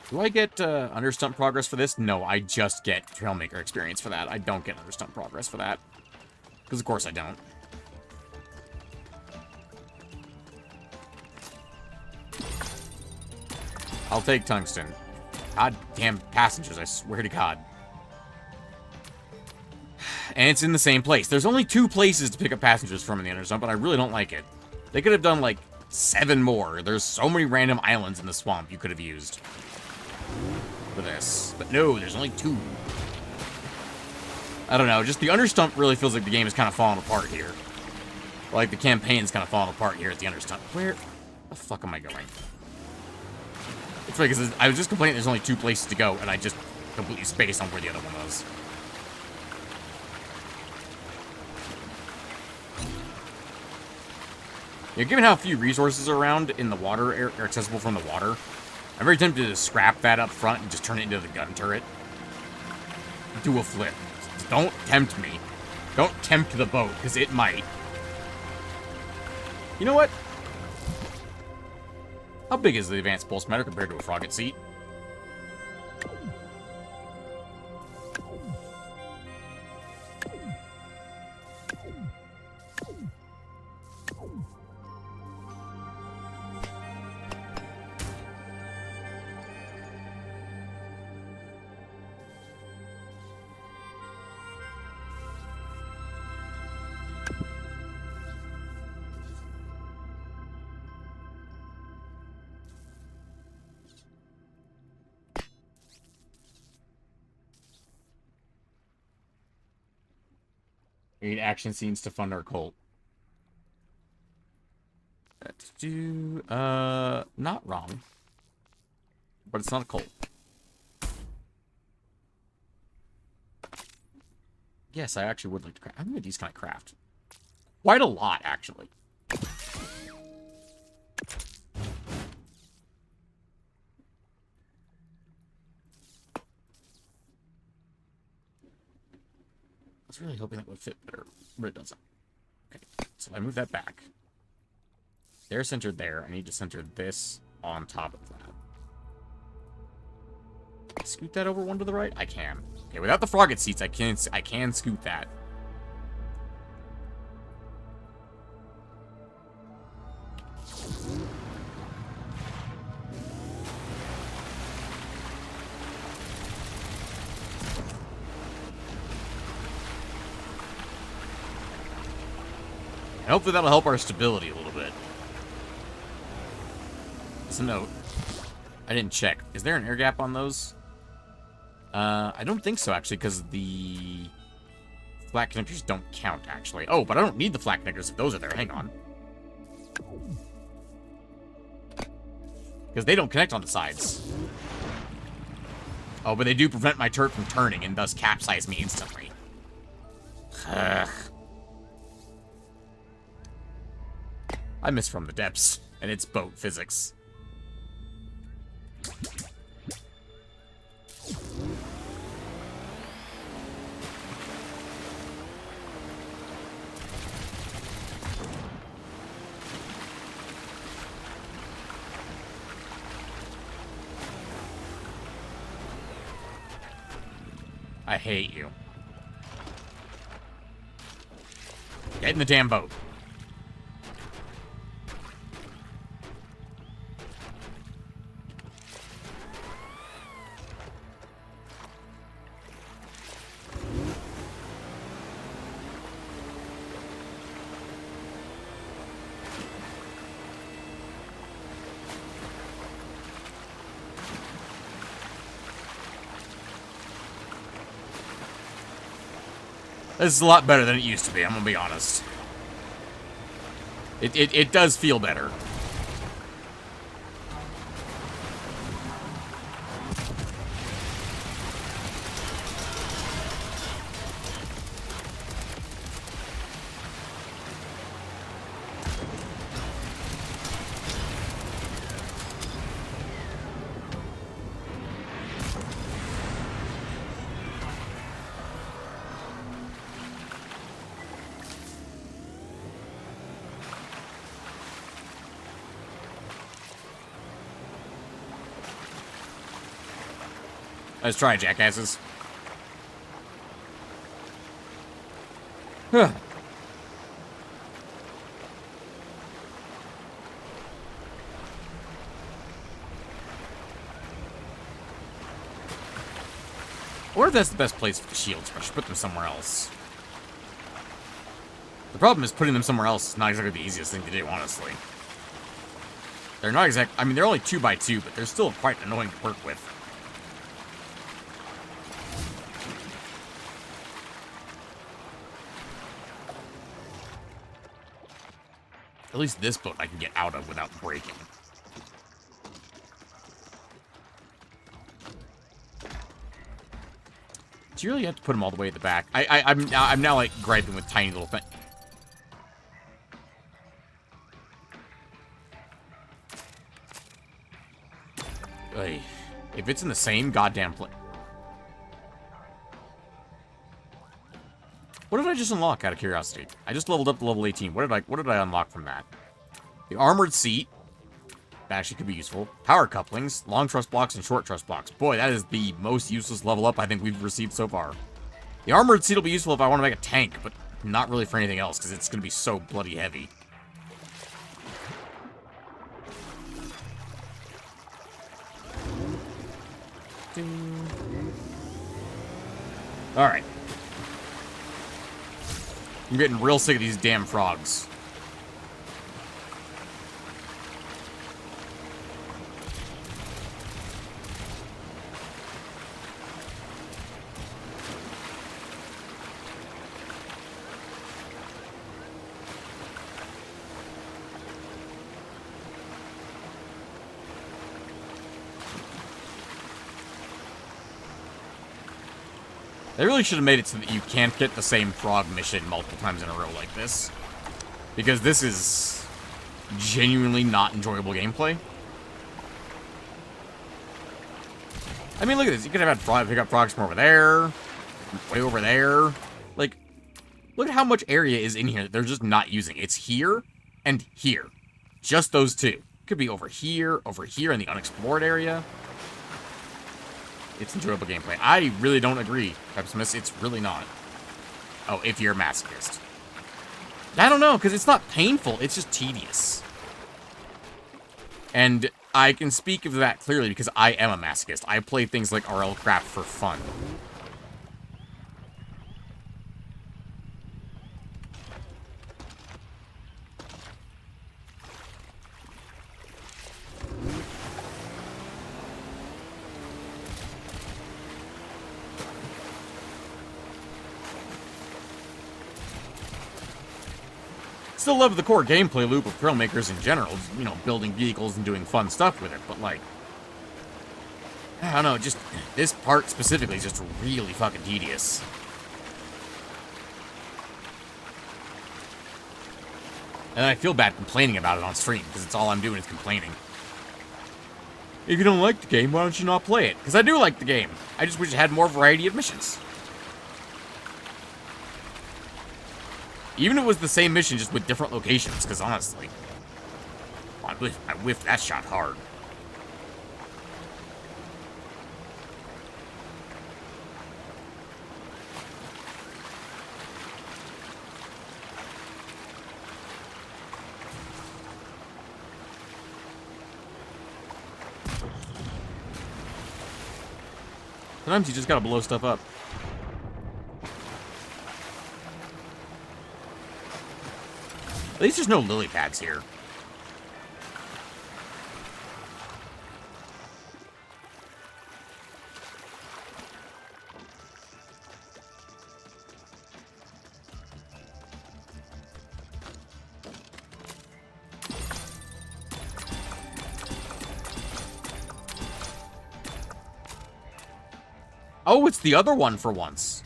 Do I get, understump progress for this? No, I just get Trailmaker experience for that. I don't get understump progress for that. Because of course I don't. I'll take tungsten. God damn passengers, I swear to God. And it's in the same place. There's only 2 places to pick up passengers from in the understump, but I really don't like it. They could have done like 7 more. There's so many random islands in the swamp you could have used for this. But no, there's only 2. I don't know, just the understump really feels like the game is kind of falling apart here. Like the campaign's kind of falling apart here at the understump. Where the fuck am I going? It's funny because I was just complaining there's only 2 places to go, and I just completely spaced on where the other one was. Yeah, given how few resources are around in the water, are accessible from the water, I'm very tempted to scrap that up front and just turn it into the gun turret. Do a flip. Don't tempt me. Don't tempt the boat, because it might. You know what? How big is the advanced pulse matter compared to a frogget seat? We need action scenes to fund our cult. Not wrong. But it's not a cult. Yes, I actually would like to craft. I'm gonna these kind of craft. Quite a lot, actually. I was really hoping that would fit better, but it doesn't. Okay, so I move that back. They're centered there. I need to center this on top of that. Scoot that over one to the right? I can. Okay, without the frogget seats, I can scoot that. And hopefully that'll help our stability a little bit. Just a note. I didn't check. Is there an air gap on those? I don't think so, actually, because the flat connectors don't count, actually. Oh, but I don't need the flat connectors if those are there. Hang on. Because they don't connect on the sides. Oh, but they do prevent my turret from turning and thus capsize me instantly. Ugh. I miss From the Depths, and it's boat physics. I hate you. Get in the damn boat. This is a lot better than it used to be, I'm gonna be honest. It does feel better. Let's try, jackasses. Huh. Or if that's the best place for the shields, I should put them somewhere else. The problem is putting them somewhere else is not exactly the easiest thing to do, honestly. They're not exact. I mean, they're only 2x2, but they're still quite annoying to work with. At least this boat I can get out of without breaking. Do you really have to put them all the way at the back? I'm now like griping with tiny little things. If it's in the same goddamn place. What did I just unlock out of curiosity? I just leveled up to level 18. What did I unlock from that? The armored seat. That actually could be useful. Power couplings, long truss blocks, and short truss blocks. Boy, that is the most useless level up I think we've received so far. The armored seat will be useful if I want to make a tank, but not really for anything else, because it's going to be so bloody heavy. Alright. I'm getting real sick of these damn frogs. They really should have made it so that you can't get the same frog mission multiple times in a row like this. Because this is genuinely not enjoyable gameplay. I mean, look at this. You could have had pick up frogs from over there, way over there. Like, look at how much area is in here that they're just not using. It's here and here. Just those two. Could be over here in the unexplored area. It's enjoyable gameplay. I really don't agree, Pepsimus. It's really not. Oh, if you're a masochist. I don't know, because it's not painful. It's just tedious. And I can speak of that clearly because I am a masochist. I play things like RL Craft for fun. Still love the core gameplay loop of Trailmakers in general, you know, building vehicles and doing fun stuff with it, but like, I don't know, just, this part specifically is just really fucking tedious. And I feel bad complaining about it on stream, because it's all I'm doing is complaining. If you don't like the game, why don't you not play it? Because I do like the game. I just wish it had more variety of missions. Even if it was the same mission, just with different locations, because honestly, I whiffed that shot hard. Sometimes you just gotta blow stuff up. At least there's no lily pads here. Oh, it's the other one for once.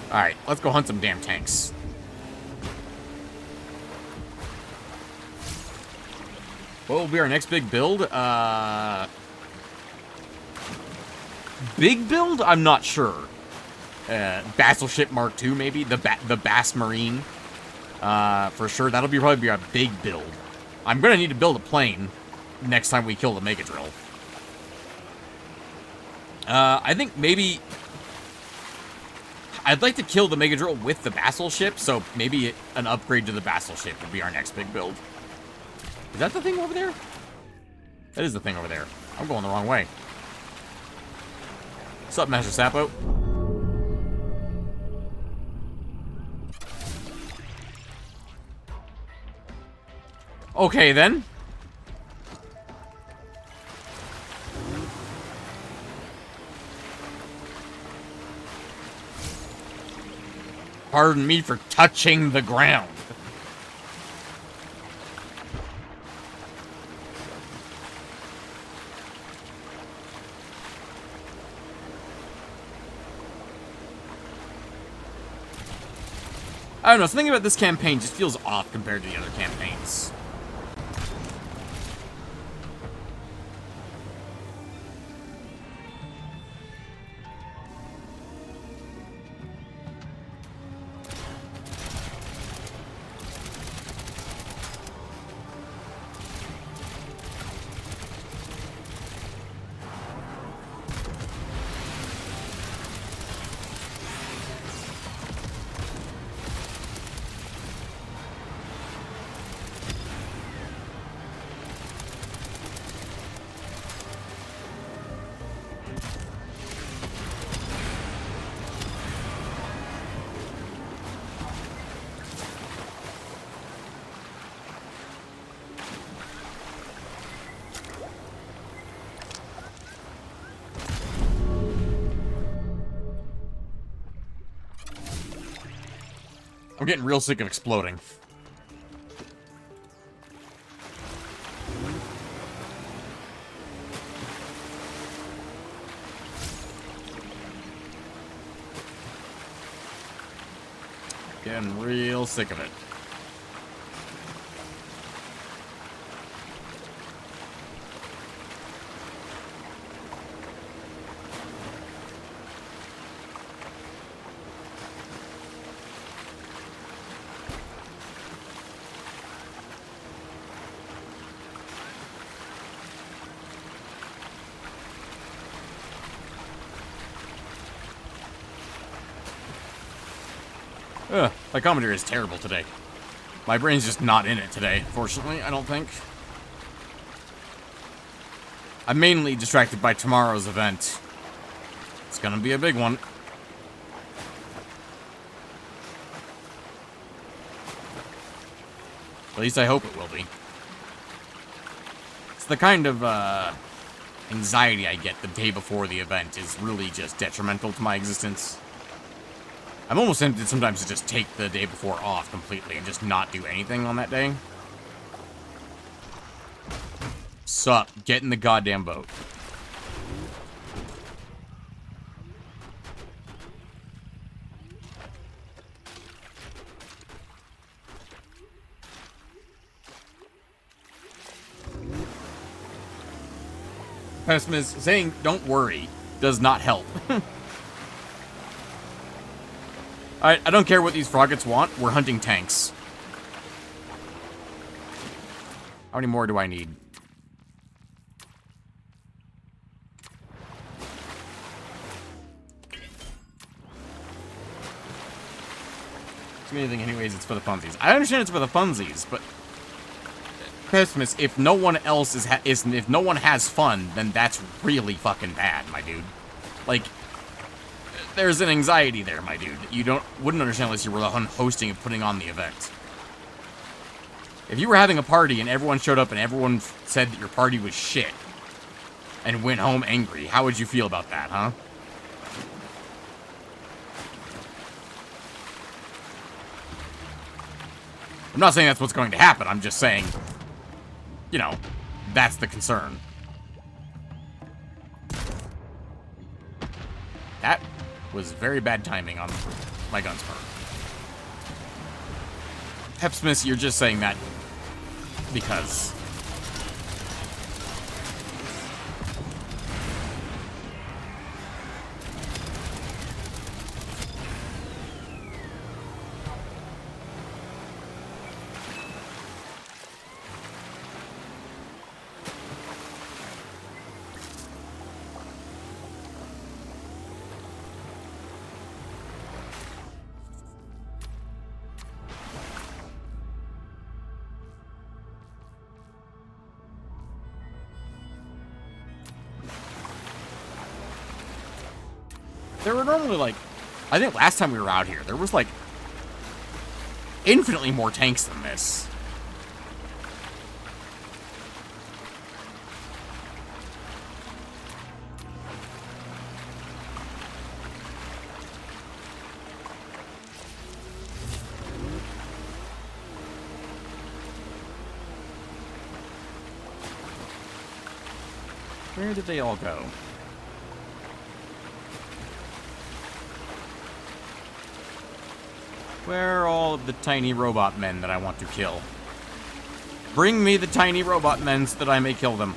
Alright, let's go hunt some damn tanks. What will be our next big build? Big build? I'm not sure. Battleship Mark II, maybe? The Bass Marine. For sure. That'll probably be our big build. I'm gonna need to build a plane next time we kill the Mega Drill. I think maybe I'd like to kill the Mega Drill with the Battleship, so maybe an upgrade to the Battleship would be our next big build. Is that the thing over there? That is the thing over there. I'm going the wrong way. What's up, Master Sapo? Okay, then. Pardon me for touching the ground. I don't know, something about this campaign just feels off compared to the other campaigns. I'm getting real sick of exploding. Getting real sick of it. Ugh, my commentary is terrible today. My brain's just not in it today, fortunately, I don't think. I'm mainly distracted by tomorrow's event. It's gonna be a big one. At least I hope it will be. It's the kind of, anxiety I get the day before the event is really just detrimental to my existence. I'm almost tempted sometimes to just take the day before off completely and just not do anything on that day. Sup, get in the goddamn boat. Pessimist saying don't worry does not help. Alright, I don't care what these froggets want. We're hunting tanks. How many more do I need? Too many things anyways, it's for the funsies. I understand it's for the funsies, but Pessimist, if no one else if no one has fun, then that's really fucking bad, my dude. Like, there's an anxiety there, my dude, that you wouldn't understand unless you were the one hosting and putting on the event. If you were having a party and everyone showed up and everyone said that your party was shit and went home angry, how would you feel about that, huh? I'm not saying that's what's going to happen, I'm just saying, you know, that's the concern. That was very bad timing on my gun's part. Pepsmith, you're just saying that because. There were normally, like, I think last time we were out here, there was, like, infinitely more tanks than this. Where did they all go? Where are all of the tiny robot men that I want to kill? Bring me the tiny robot men so that I may kill them.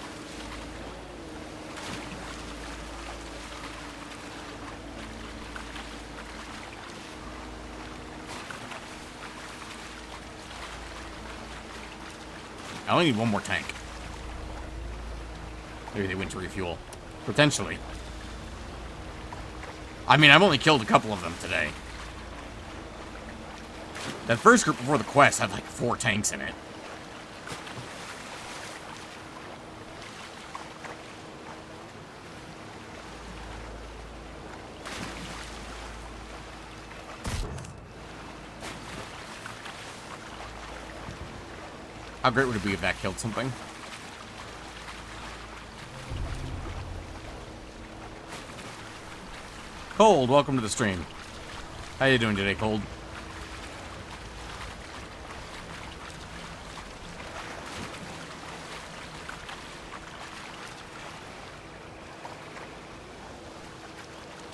I only need one more tank. Maybe they went to refuel. Potentially. I mean, I've only killed a couple of them today. That first group before the quest had like 4 tanks in it. How great would it be if that killed something? Cold, welcome to the stream. How you doing today, Cold?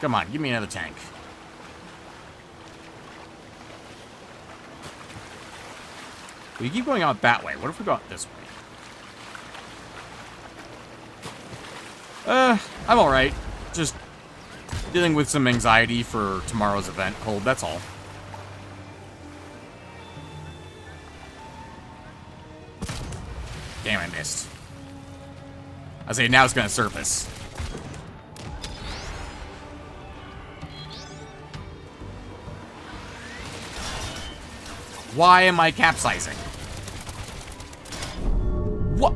Come on, give me another tank. We keep going out that way. What if we go out this way? I'm alright. Just dealing with some anxiety for tomorrow's event, Cold, that's all. Damn, I missed. I say now it's gonna surface. Why am I capsizing? What?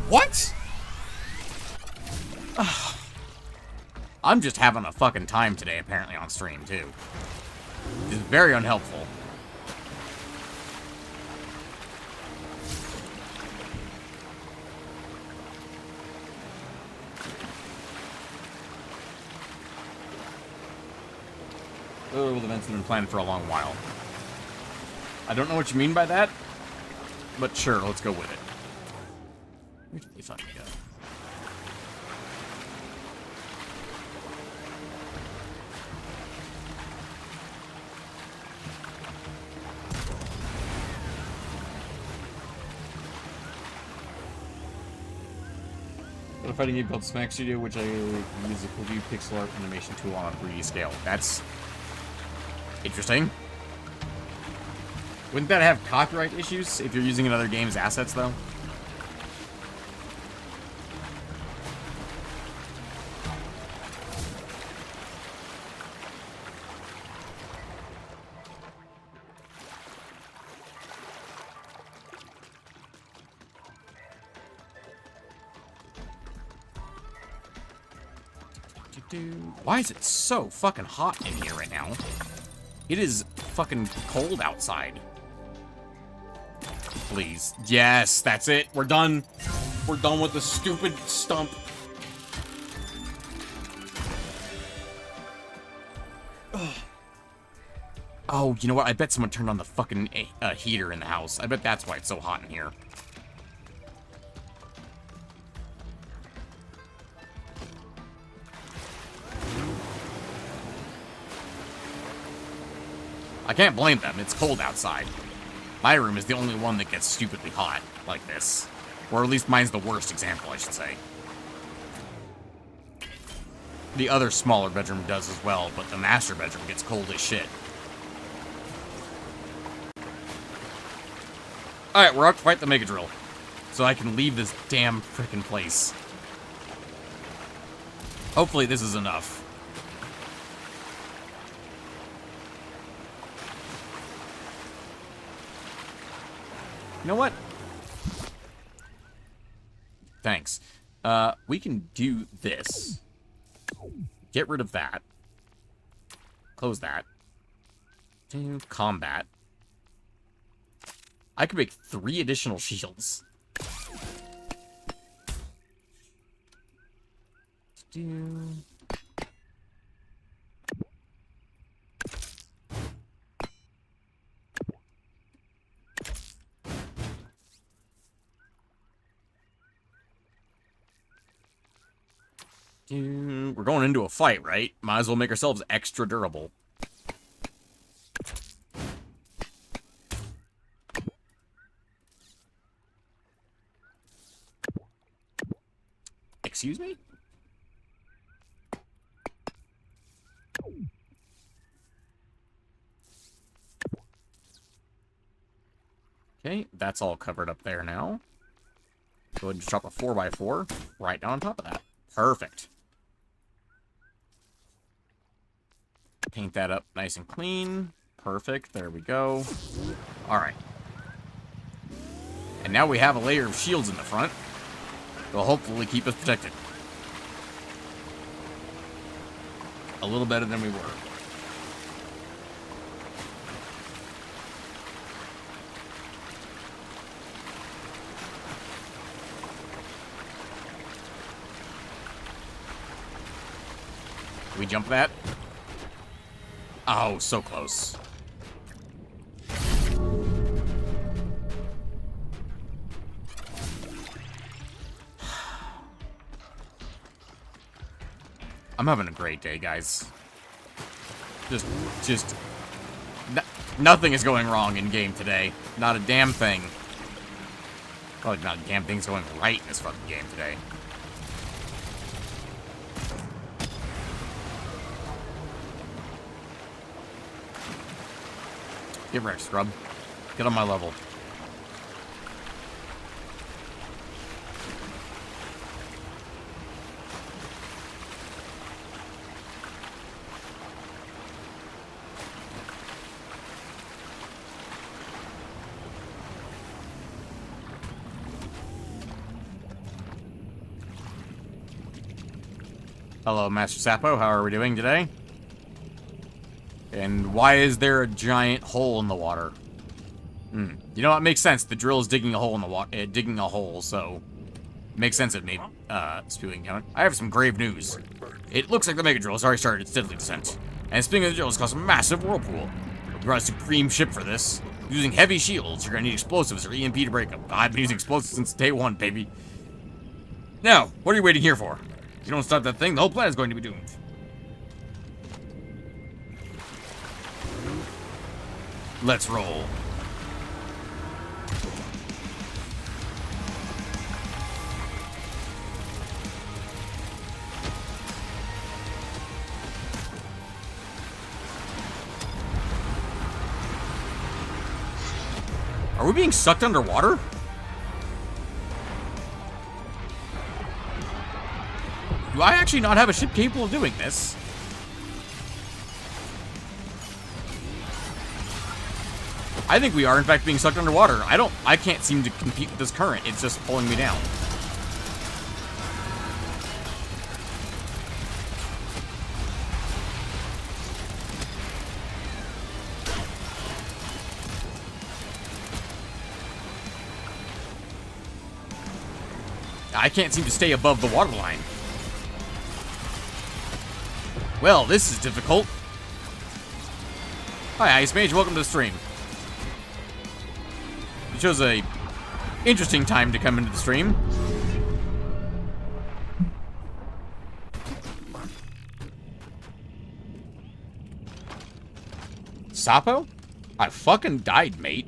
What? I'm just having a fucking time today, apparently, on stream, too. It's very unhelpful. Oh, the events have been planned for a long while. I don't know what you mean by that, but sure, let's go with it. Where did they fucking go? A fighting game called Smack Studio, which I use a review pixel art animation tool on a 3D scale. That's interesting. Wouldn't that have copyright issues if you're using another game's assets, though? Why is it so fucking hot in here right now? It is fucking cold outside. Please. Yes, that's it. We're done. We're done with the stupid stump. Ugh. Oh, you know what? I bet someone turned on the fucking heater in the house. I bet that's why it's so hot in here. I can't blame them. It's cold outside. My room is the only one that gets stupidly hot like this. Or at least mine's the worst example, I should say. The other smaller bedroom does as well, but the master bedroom gets cold as shit. Alright, we're up to fight the Mega Drill. So I can leave this damn frickin' place. Hopefully this is enough. You know what? Thanks. We can do this. Get rid of that. Close that. Do combat. I could make 3 additional shields. We're going into a fight, right? Might as well make ourselves extra durable. Excuse me? Okay, that's all covered up there now. Go ahead and drop a 4x4 right down on top of that. Perfect. Paint that up nice and clean. Perfect. There we go. Alright. And now we have a layer of shields in the front. They'll hopefully keep us protected. A little better than we were. Can we jump that? Oh, so close. I'm having a great day, guys. Nothing is going wrong in game today. Not a damn thing. Probably not a damn thing's going right in this fucking game today. Get wrecked, scrub. Get on my level. Hello, Master Sapo. How are we doing today? And why is there a giant hole in the water? You know what? Makes sense. The drill is digging a hole in the water, digging a hole, so makes sense it made spewing count. I have some grave news. It looks like the mega drill has already started its deadly descent, and spinning of the drill has caused a massive whirlpool. We brought a supreme ship for this. Using heavy shields, you're gonna need explosives or EMP to break them. I've been using explosives since day one, baby. Now, what are you waiting here for? If you don't stop that thing, the whole planet is going to be doomed. Let's roll. Are we being sucked underwater? Do I actually not have a ship capable of doing this? I think we are, in fact, being sucked underwater. I can't seem to compete with this current. It's just pulling me down. I can't seem to stay above the waterline. Well, this is difficult. Hi, Ice Mage. Welcome to the stream. You chose a interesting time to come into the stream. Sapo? I fucking died, mate.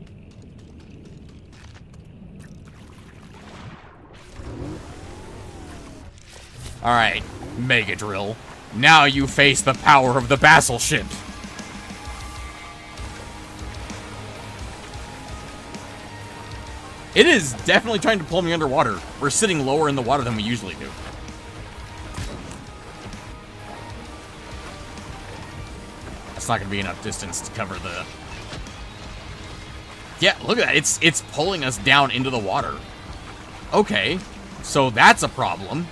Alright, Mega Drill. Now you face the power of the battleship. It is definitely trying to pull me underwater. We're sitting lower in the water than we usually do. That's not going to be enough distance to cover the... Yeah, look at that. It's pulling us down into the water. Okay, so that's a problem.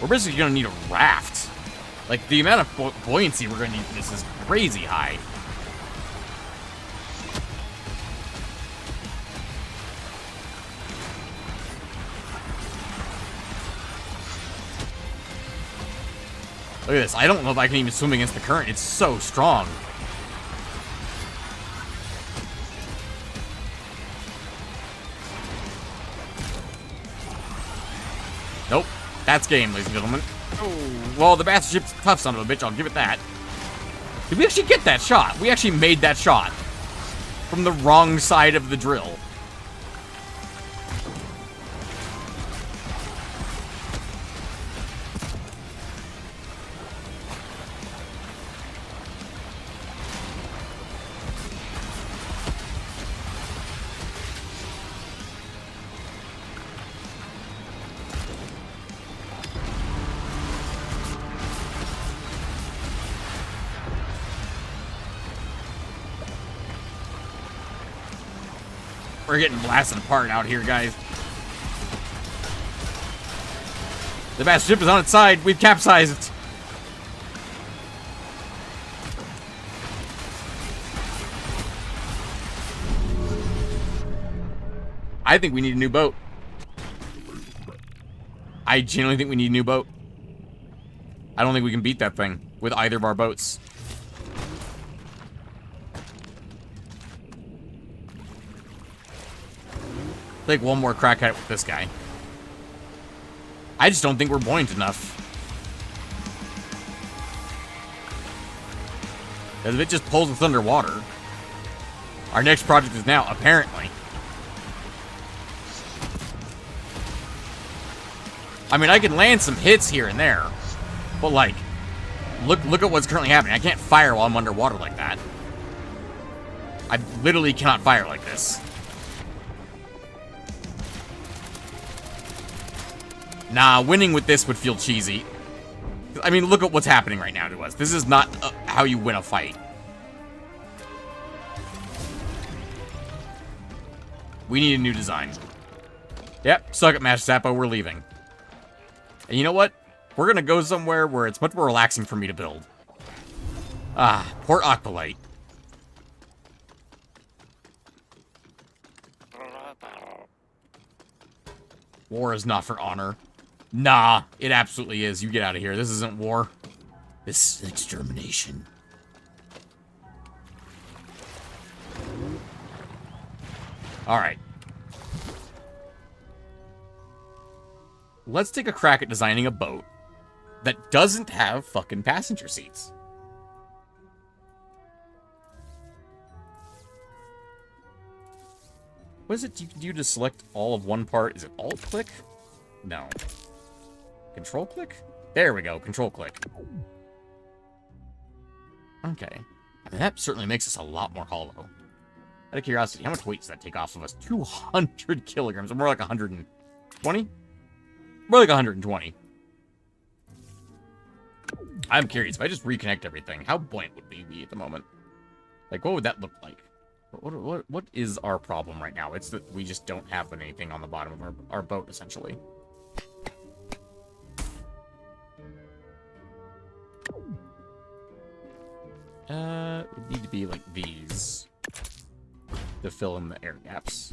We're basically going to need a raft. Like, the amount of buoyancy we're going to need for this is crazy high. Look at this. I don't know if I can even swim against the current. It's so strong. Nope. That's game, ladies and gentlemen. Oh, well, the battleship's a tough son of a bitch. I'll give it that. Did we actually get that shot? We actually made that shot. From the wrong side of the drill. We're getting blasted apart out here, guys. The battleship is on its side. We've capsized. I think we need a new boat. I genuinely think we need a new boat. I don't think we can beat that thing with either of our boats. Take one more crack at it with this guy. I just don't think we're buoyant enough. Because if it just pulls us underwater, our next project is now, apparently. I mean, I can land some hits here and there, but like, look at what's currently happening. I can't fire while I'm underwater like that. I literally cannot fire like this. Nah, winning with this would feel cheesy. I mean, look at what's happening right now to us. This is not how you win a fight. We need a new design. Yep, suck it, Master Zappo, we're leaving. And you know what? We're gonna go somewhere where it's much more relaxing for me to build. Ah, Port Aqualite. War is not for honor. Nah, it absolutely is. You get out of here. This isn't war. This is extermination. Alright. Let's take a crack at designing a boat that doesn't have fucking passenger seats. What is it you can do to select all of one part? Is it alt-click? No. Control-click? There we go, control-click. Okay. I mean, that certainly makes us a lot more hollow. Out of curiosity, how much weight does that take off of us? 200 kilograms. More like 120? More like 120. I'm curious, if I just reconnect everything, how buoyant would we be at the moment? Like, what would that look like? What is our problem right now? It's that we just don't have anything on the bottom of our boat, essentially. It would need to be like these to fill in the air gaps.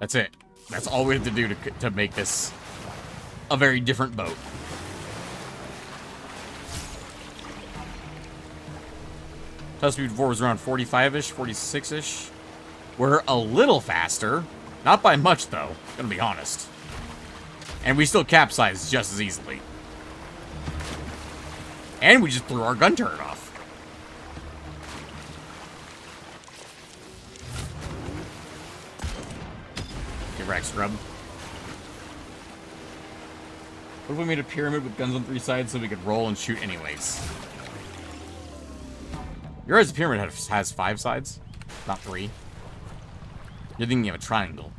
That's it. That's all we have to do to make this a very different boat. Top speed before was around 45-ish, 46-ish. We're a little faster. Not by much, though. Gonna be honest. And we still capsize just as easily. And we just threw our gun turret off. Get wrecked, scrub. What if we made a pyramid with guns on 3 sides so we could roll and shoot anyways? Your guys' pyramid has 5 sides, not 3. You're thinking of a triangle.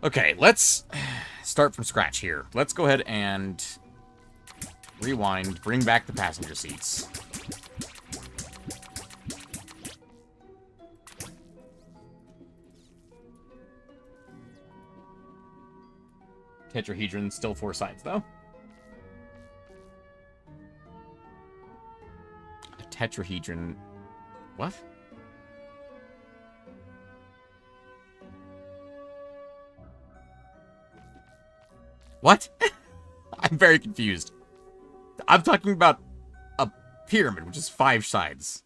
Okay, let's start from scratch here. Let's go ahead and rewind, bring back the passenger seats. Tetrahedron, still 4 sides, though. A tetrahedron... What? What? I'm very confused. I'm talking about a pyramid, which is 5 sides.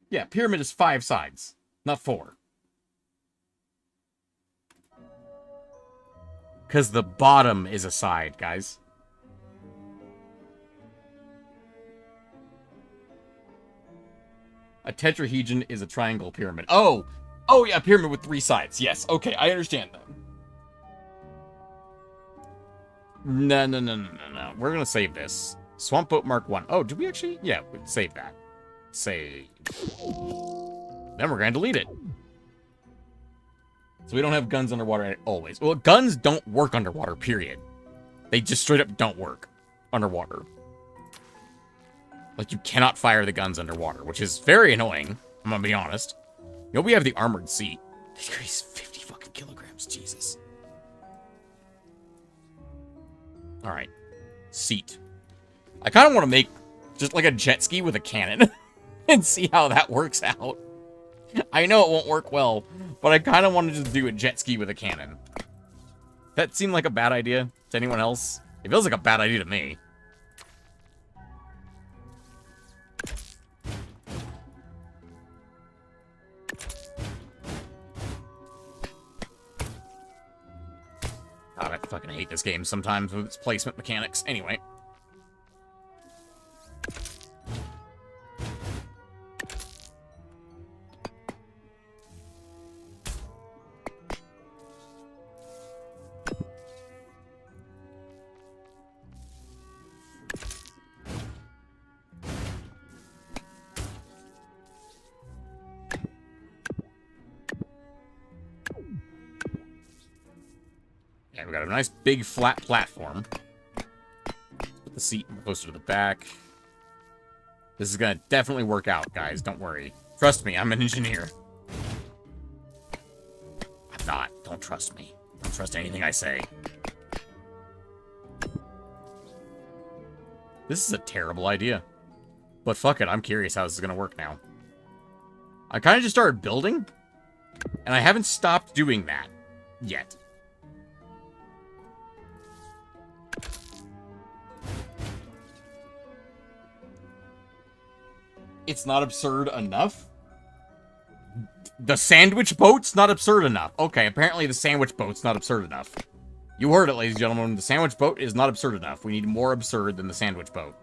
Yeah, pyramid is 5 sides, not 4. Because the bottom is a side, guys. A tetrahedron is a triangle pyramid. Oh! Oh, yeah, pyramid with 3 sides. Yes, okay, I understand that. No. We're gonna save this. Swamp Boat Mark 1. Oh, did we actually? Yeah, we save that. Save. Then we're gonna delete it. So we don't have guns underwater always. Well, guns don't work underwater, period. They just straight up don't work underwater. Like, you cannot fire the guns underwater, which is very annoying, I'm gonna be honest. You know, we have the armored seat. This carries 50 fucking kilograms, Jesus. Alright. Seat. I kind of want to make Just like a jet ski with a cannon. And see how that works out. I know it won't work well, but I kind of wanted to do a jet ski with a cannon. That seemed like a bad idea to anyone else? It feels like a bad idea to me. God, I fucking hate this game sometimes with its placement mechanics. Anyway. Yeah, we got a nice big flat platform. Put the seat closer to the back. This is gonna definitely work out, guys. Don't worry. Trust me, I'm an engineer. I'm not. Don't trust me. Don't trust anything I say. This is a terrible idea. But fuck it, I'm curious how this is gonna work now. I kind of just started building, and I haven't stopped doing that yet. It's not absurd enough? The sandwich boat's not absurd enough. Okay, apparently the sandwich boat's not absurd enough. You heard it, ladies and gentlemen. The sandwich boat is not absurd enough. We need more absurd than the sandwich boat.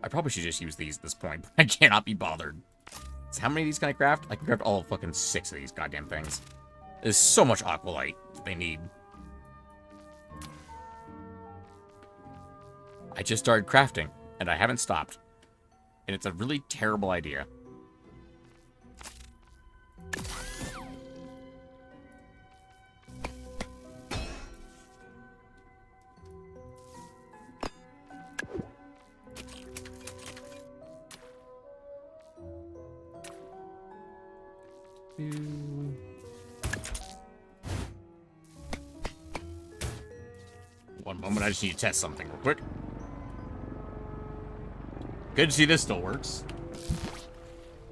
I probably should just use these at this point. I cannot be bothered. So how many of these can I craft? I can craft all fucking 6 of these goddamn things. There's so much aqualite they need. I just started crafting, and I haven't stopped. And it's a really terrible idea. One moment, I just need to test something real quick. Good to see this still works.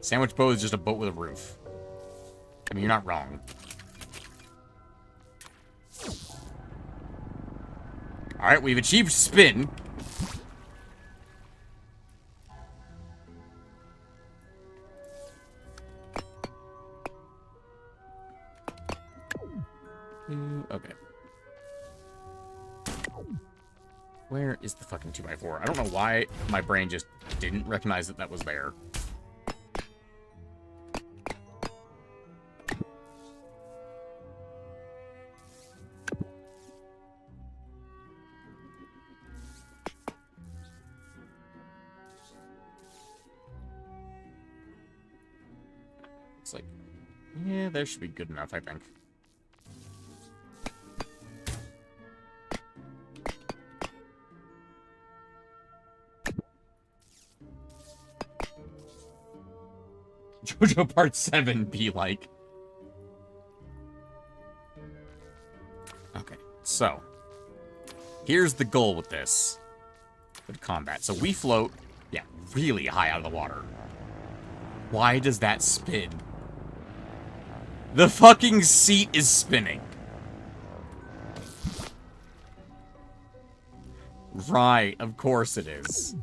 Sandwich boat is just a boat with a roof. I mean, you're not wrong. Alright, we've achieved spin. Okay. Where is the fucking 2x4? I don't know why my brain just didn't recognize that that was there. It's like, yeah, there should be good enough, I think. JoJo Part 7 be like. Okay, so. Here's the goal with this. Good combat. So we float, yeah, really high out of the water. Why does that spin? The fucking seat is spinning. Right, of course it is.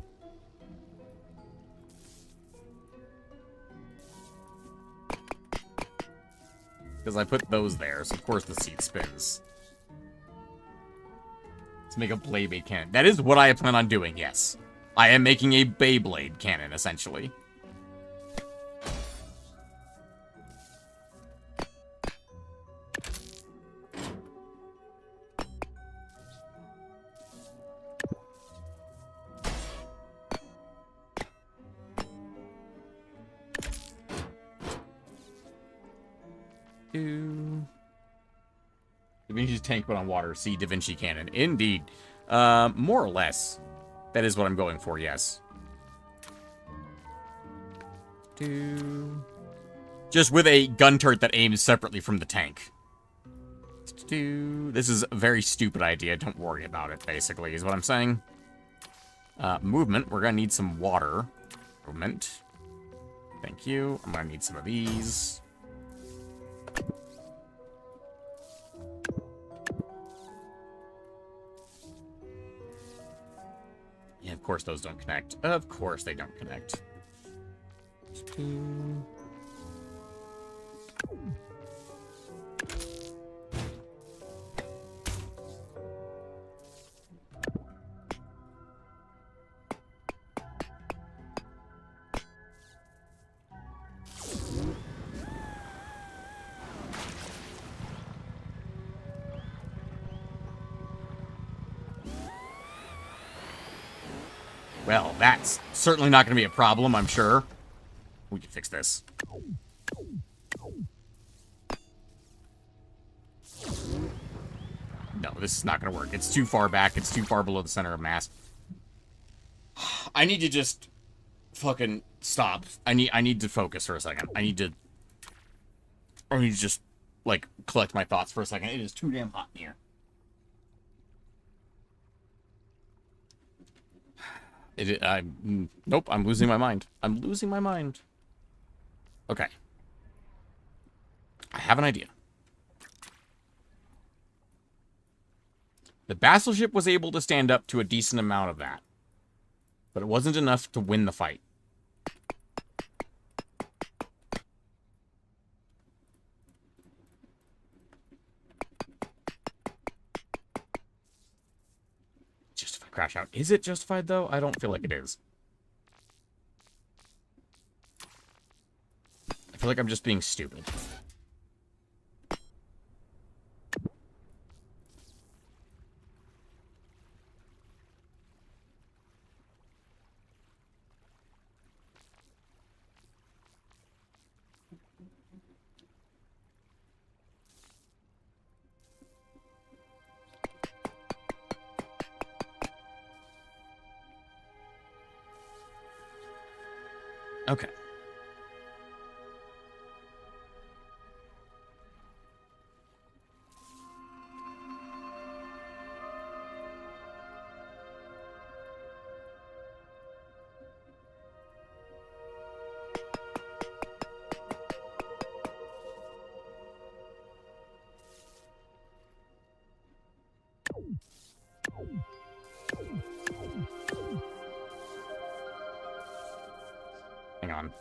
Because I put those there, so of course the seat spins. Let's make a Beyblade cannon. That is what I plan on doing, yes. I am making a Beyblade cannon, essentially. Da Vinci's tank but on water. See Da Vinci cannon. Indeed. More or less. That is what I'm going for, yes. Just with a gun turret that aims separately from the tank. This is a very stupid idea. Don't worry about it, basically, is what I'm saying. Movement. We're going to need some water. Movement. Thank you. I'm going to need some of these. Yeah, of course those don't connect. Of course they don't connect. Well, that's certainly not going to be a problem, I'm sure. We can fix this. No, this is not going to work. It's too far back. It's too far below the center of mass. I need to just fucking stop. I need to focus for a second. I need to just, like, collect my thoughts for a second. It is too damn hot in here. Nope, I'm losing my mind. I'm losing my mind. Okay. I have an idea. The battleship was able to stand up to a decent amount of that. But it wasn't enough to win the fight. Justify crash out. Is it justified, though? I don't feel like it is. I feel like I'm just being stupid. Okay. Hang on.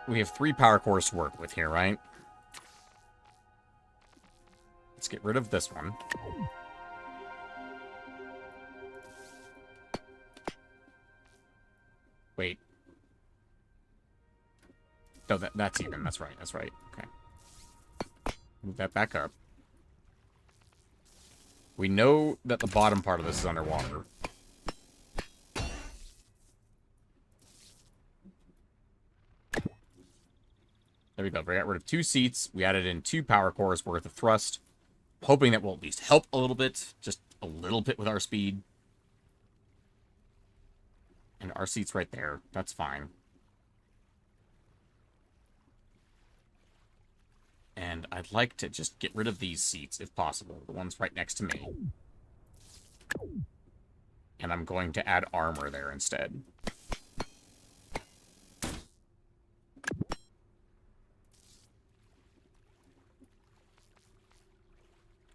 We have 3 power cores to work with here, right? Let's get rid of this one. Wait. No, that's even. That's right. That's right. Okay. Move that back up. We know that the bottom part of this is underwater. There we go. We got rid of 2 seats. We added in 2 power cores worth of thrust. Hoping that will at least help a little bit. Just a little bit with our speed. And our seat's right there. That's fine. And I'd like to just get rid of these seats, if possible. The ones right next to me. And I'm going to add armor there instead.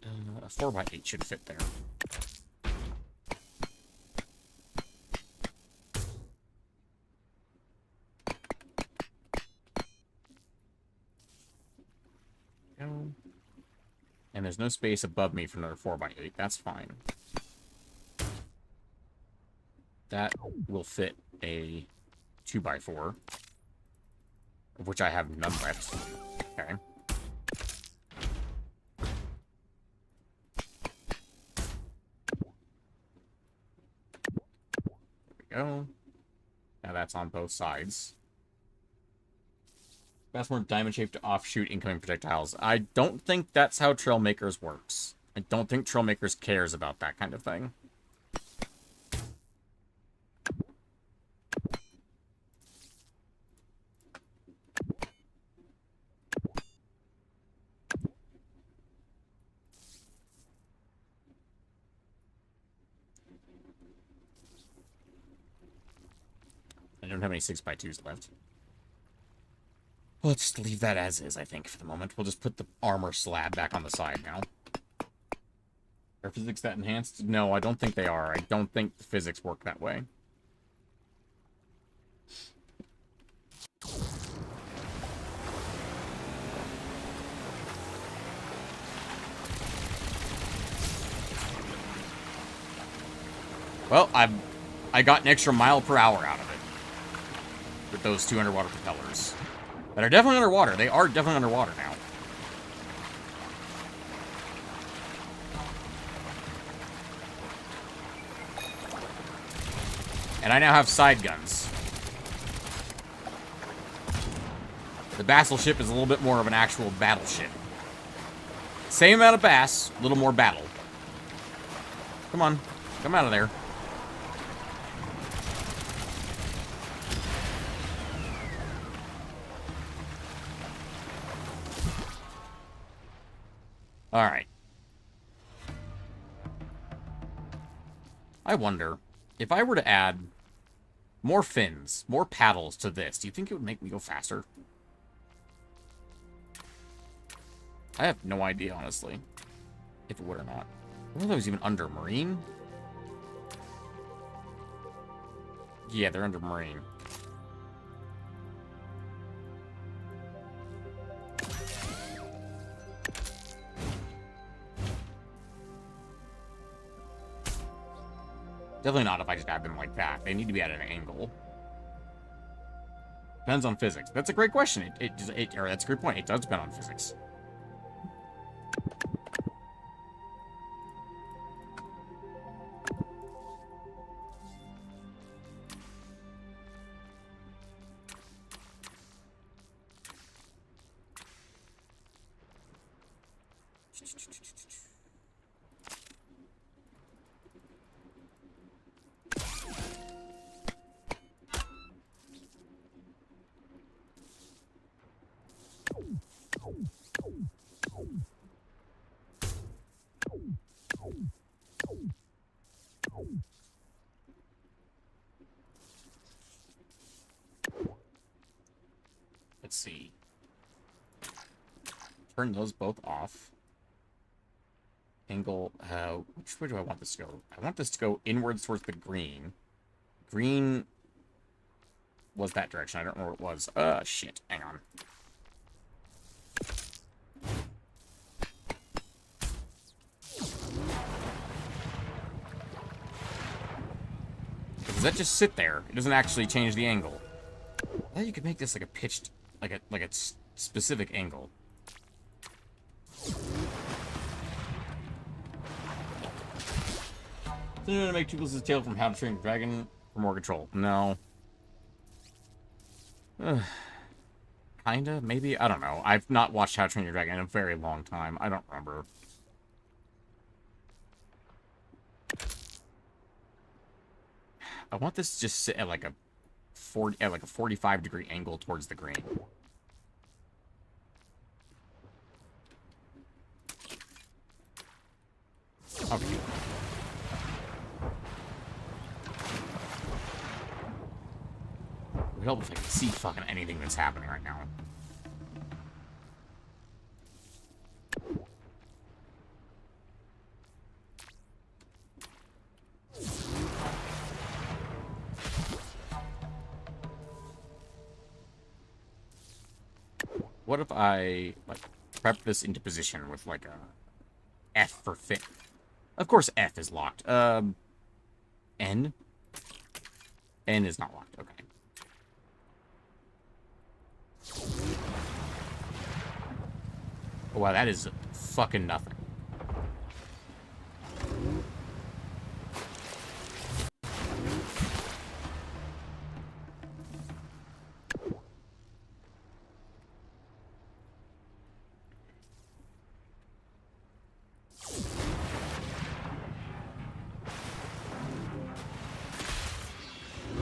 A 4x8 should fit there. And there's no space above me for another 4x8. That's fine. That will fit a 2x4. Of which I have none left. Okay. Go. Now that's on both sides. That's more diamond-shaped to offshoot incoming projectiles. I don't think that's how Trailmakers works. I don't think Trailmakers cares about that kind of thing. I don't have any 6x2s left. Let's just leave that as is, I think, for the moment. We'll just put the armor slab back on the side now. Are physics that enhanced? No, I don't think they are. I don't think the physics work that way. Well, I got an extra mile per hour out of it. With those two underwater propellers. That are definitely underwater. They are definitely underwater now. And I now have side guns. The battleship is a little bit more of an actual battleship. Same amount of bass, a little more battle. Come on, come out of there. Alright. I wonder, if I were to add more fins, more paddles to this, do you think it would make me go faster? I have no idea, honestly, if it would or not. I don't know if it was even under marine. Yeah, they're under marine. Definitely not if I just add them like that. They need to be at an angle. Depends on physics. That's a great question. Or that's a great point. It does depend on physics. Let's see. Turn those both off. Angle, which way do I want this to go? I want this to go inwards towards the green. Green was that direction. I don't know what it was. Shit. Hang on. Does that just sit there? It doesn't actually change the angle. I thought you could make this like a pitched, like a specific angle. So you want to make Toothless' tail from How to Train Your Dragon for more control? No. Kinda, maybe? I don't know. I've not watched How to Train Your Dragon in a very long time. I don't remember. I want this to just sit at like a 45-degree angle towards the green. Okay. It would help if I could see fucking anything that's happening right now. What if I, like, prep this into position with, like, a F for fit? Of course F is locked. N? N is not locked. Okay. Oh, wow, that is fucking nothing.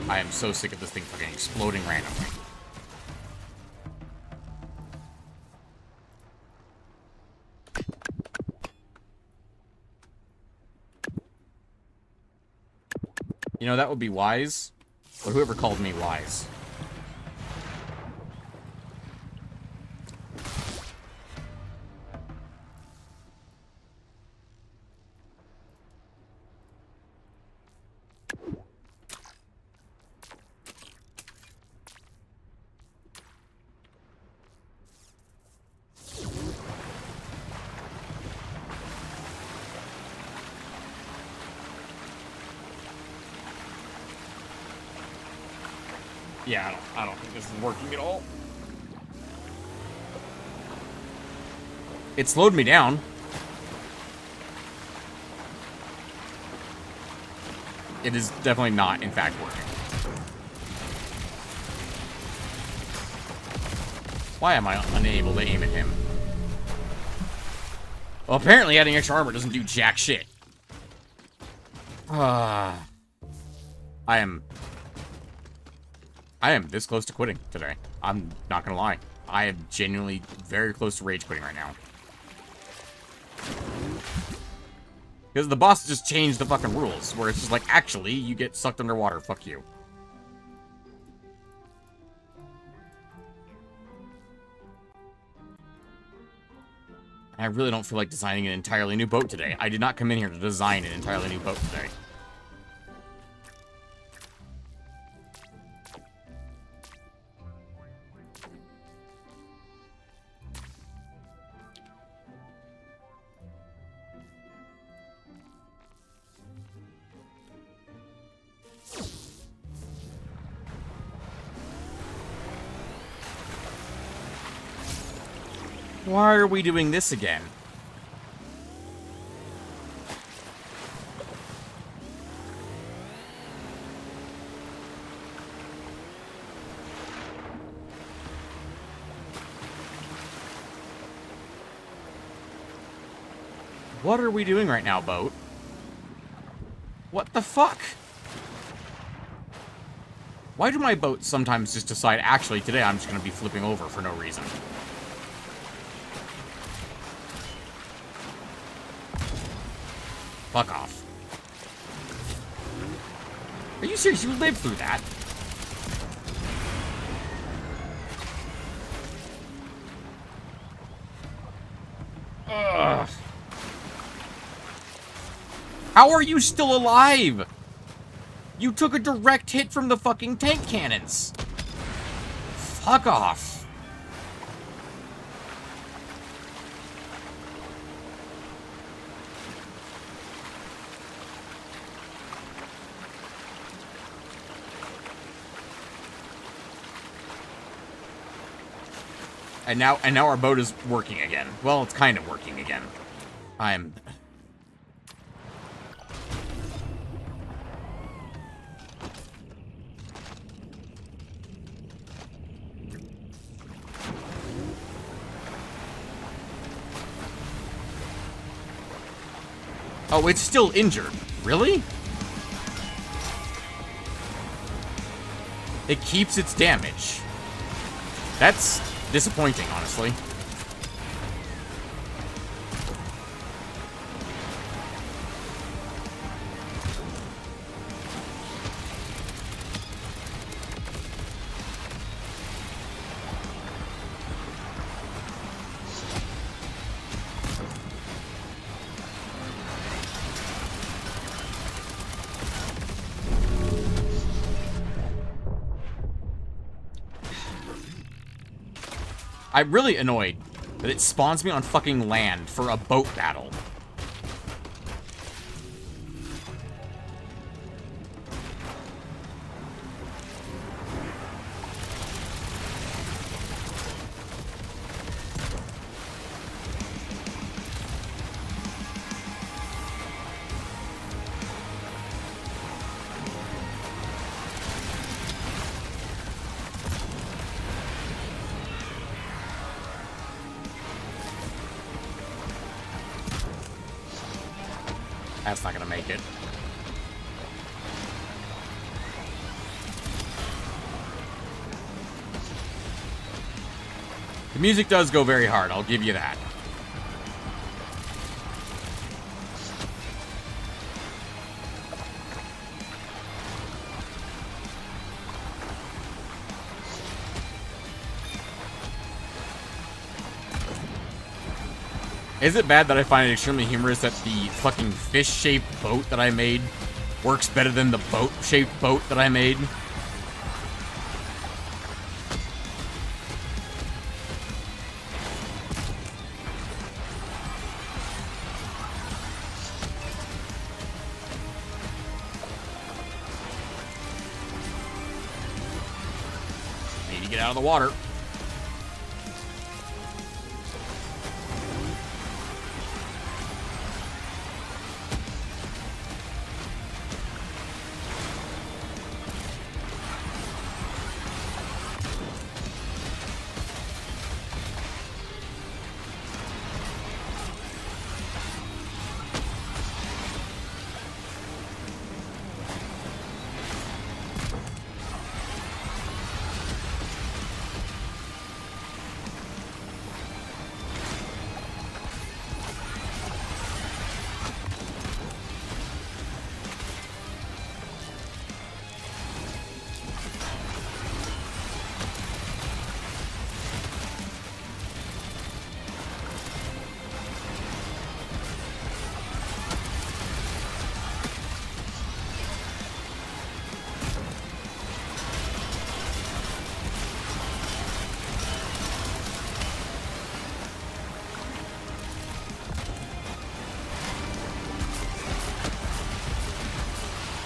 I am so sick of this thing fucking exploding randomly. You know, that would be wise. But whoever called me wise. Yeah, I don't think this is working at all. It slowed me down. It is definitely not, in fact, working. Why am I unable to aim at him? Well, apparently adding extra armor doesn't do jack shit. I am this close to quitting today. I'm not gonna lie. I am genuinely very close to rage quitting right now. Because the boss just changed the fucking rules, where it's just like, actually, you get sucked underwater, fuck you. I really don't feel like designing an entirely new boat today. I did not come in here to design an entirely new boat today. Why are we doing this again? What are we doing right now, boat? What the fuck? Why do my boats sometimes just decide, actually, today I'm just gonna be flipping over for no reason? Fuck off. Are you serious? You lived through that? Ugh. How are you still alive? You took a direct hit from the fucking tank cannons. Fuck off. And now our boat is working again. Well, it's kind of working again. Oh, it's still injured. Really? It keeps its damage. That's disappointing, honestly. I'm really annoyed that it spawns me on fucking land for a boat battle. That's not gonna make it. The music does go very hard, I'll give you that. Is it bad that I find it extremely humorous that the fucking fish-shaped boat that I made works better than the boat-shaped boat that I made? Need to get out of the water.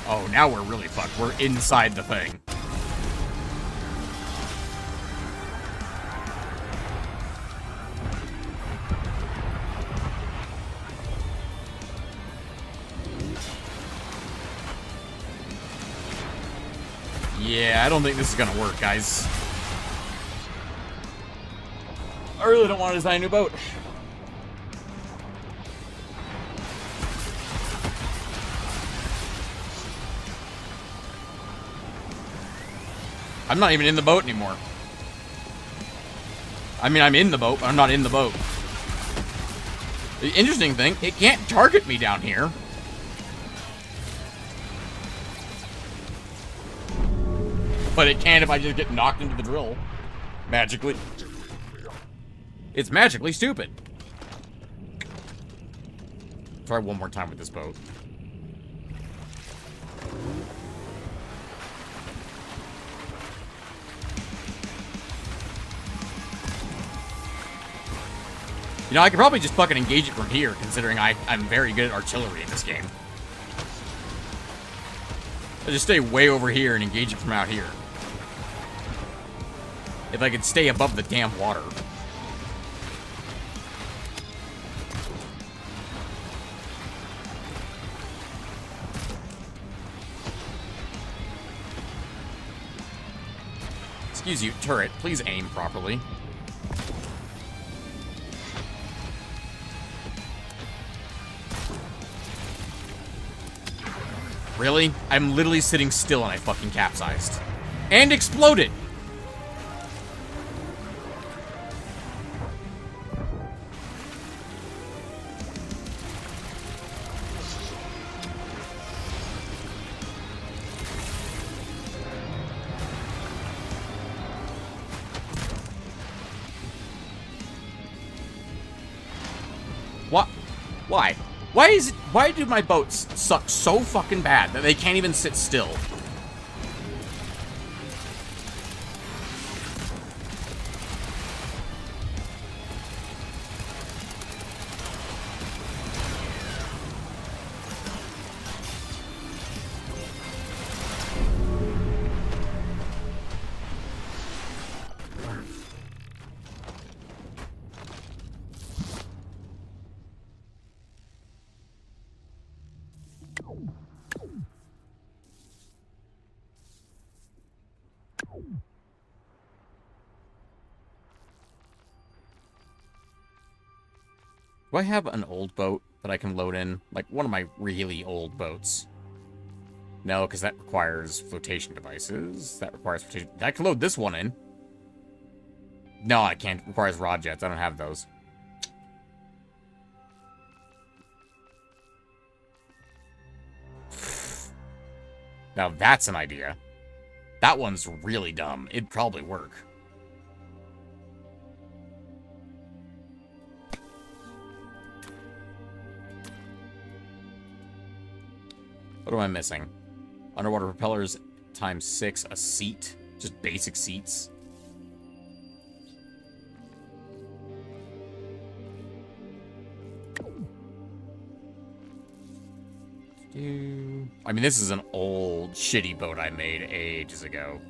Oh, now we're really fucked. We're inside the thing. Yeah, I don't think this is gonna work, guys. I really don't want to design a new boat. I'm not even in the boat anymore. I mean, I'm in the boat, but I'm not in the boat. The interesting thing, it can't target me down here. But it can if I just get knocked into the drill. Magically. It's magically stupid. Try one more time with this boat. You know, I could probably just fucking engage it from here, considering I'm very good at artillery in this game. I'll just stay way over here and engage it from out here. If I could stay above the damn water. Excuse you, turret. Please aim properly. Really? I'm literally sitting still and I fucking capsized. And exploded! What? Why? Why do my boats suck so fucking bad that they can't even sit still? Do I have an old boat that I can load in? Like, one of my really old boats. No, because that requires flotation devices. That requires flotation... I can load this one in. No, I can't. It requires rod jets. I don't have those. Now, that's an idea. That one's really dumb. It'd probably work. What am I missing? Underwater propellers times 6, a seat. Just basic seats. I mean, this is an old, shitty boat I made ages ago.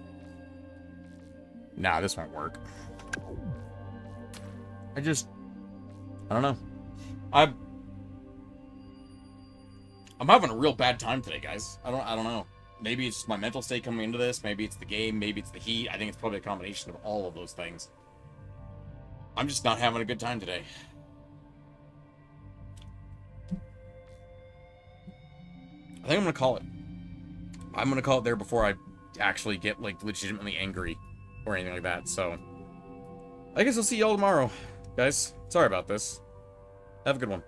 Nah, this won't work. I don't know. I'm having a real bad time today, guys. I don't know. Maybe it's my mental state coming into this. Maybe it's the game. Maybe it's the heat. I think it's probably a combination of all of those things. I'm just not having a good time today. I think I'm gonna call it. I'm gonna call it there before I actually get, like, legitimately angry or anything like that. So, I guess I'll see y'all tomorrow, guys. Sorry about this. Have a good one.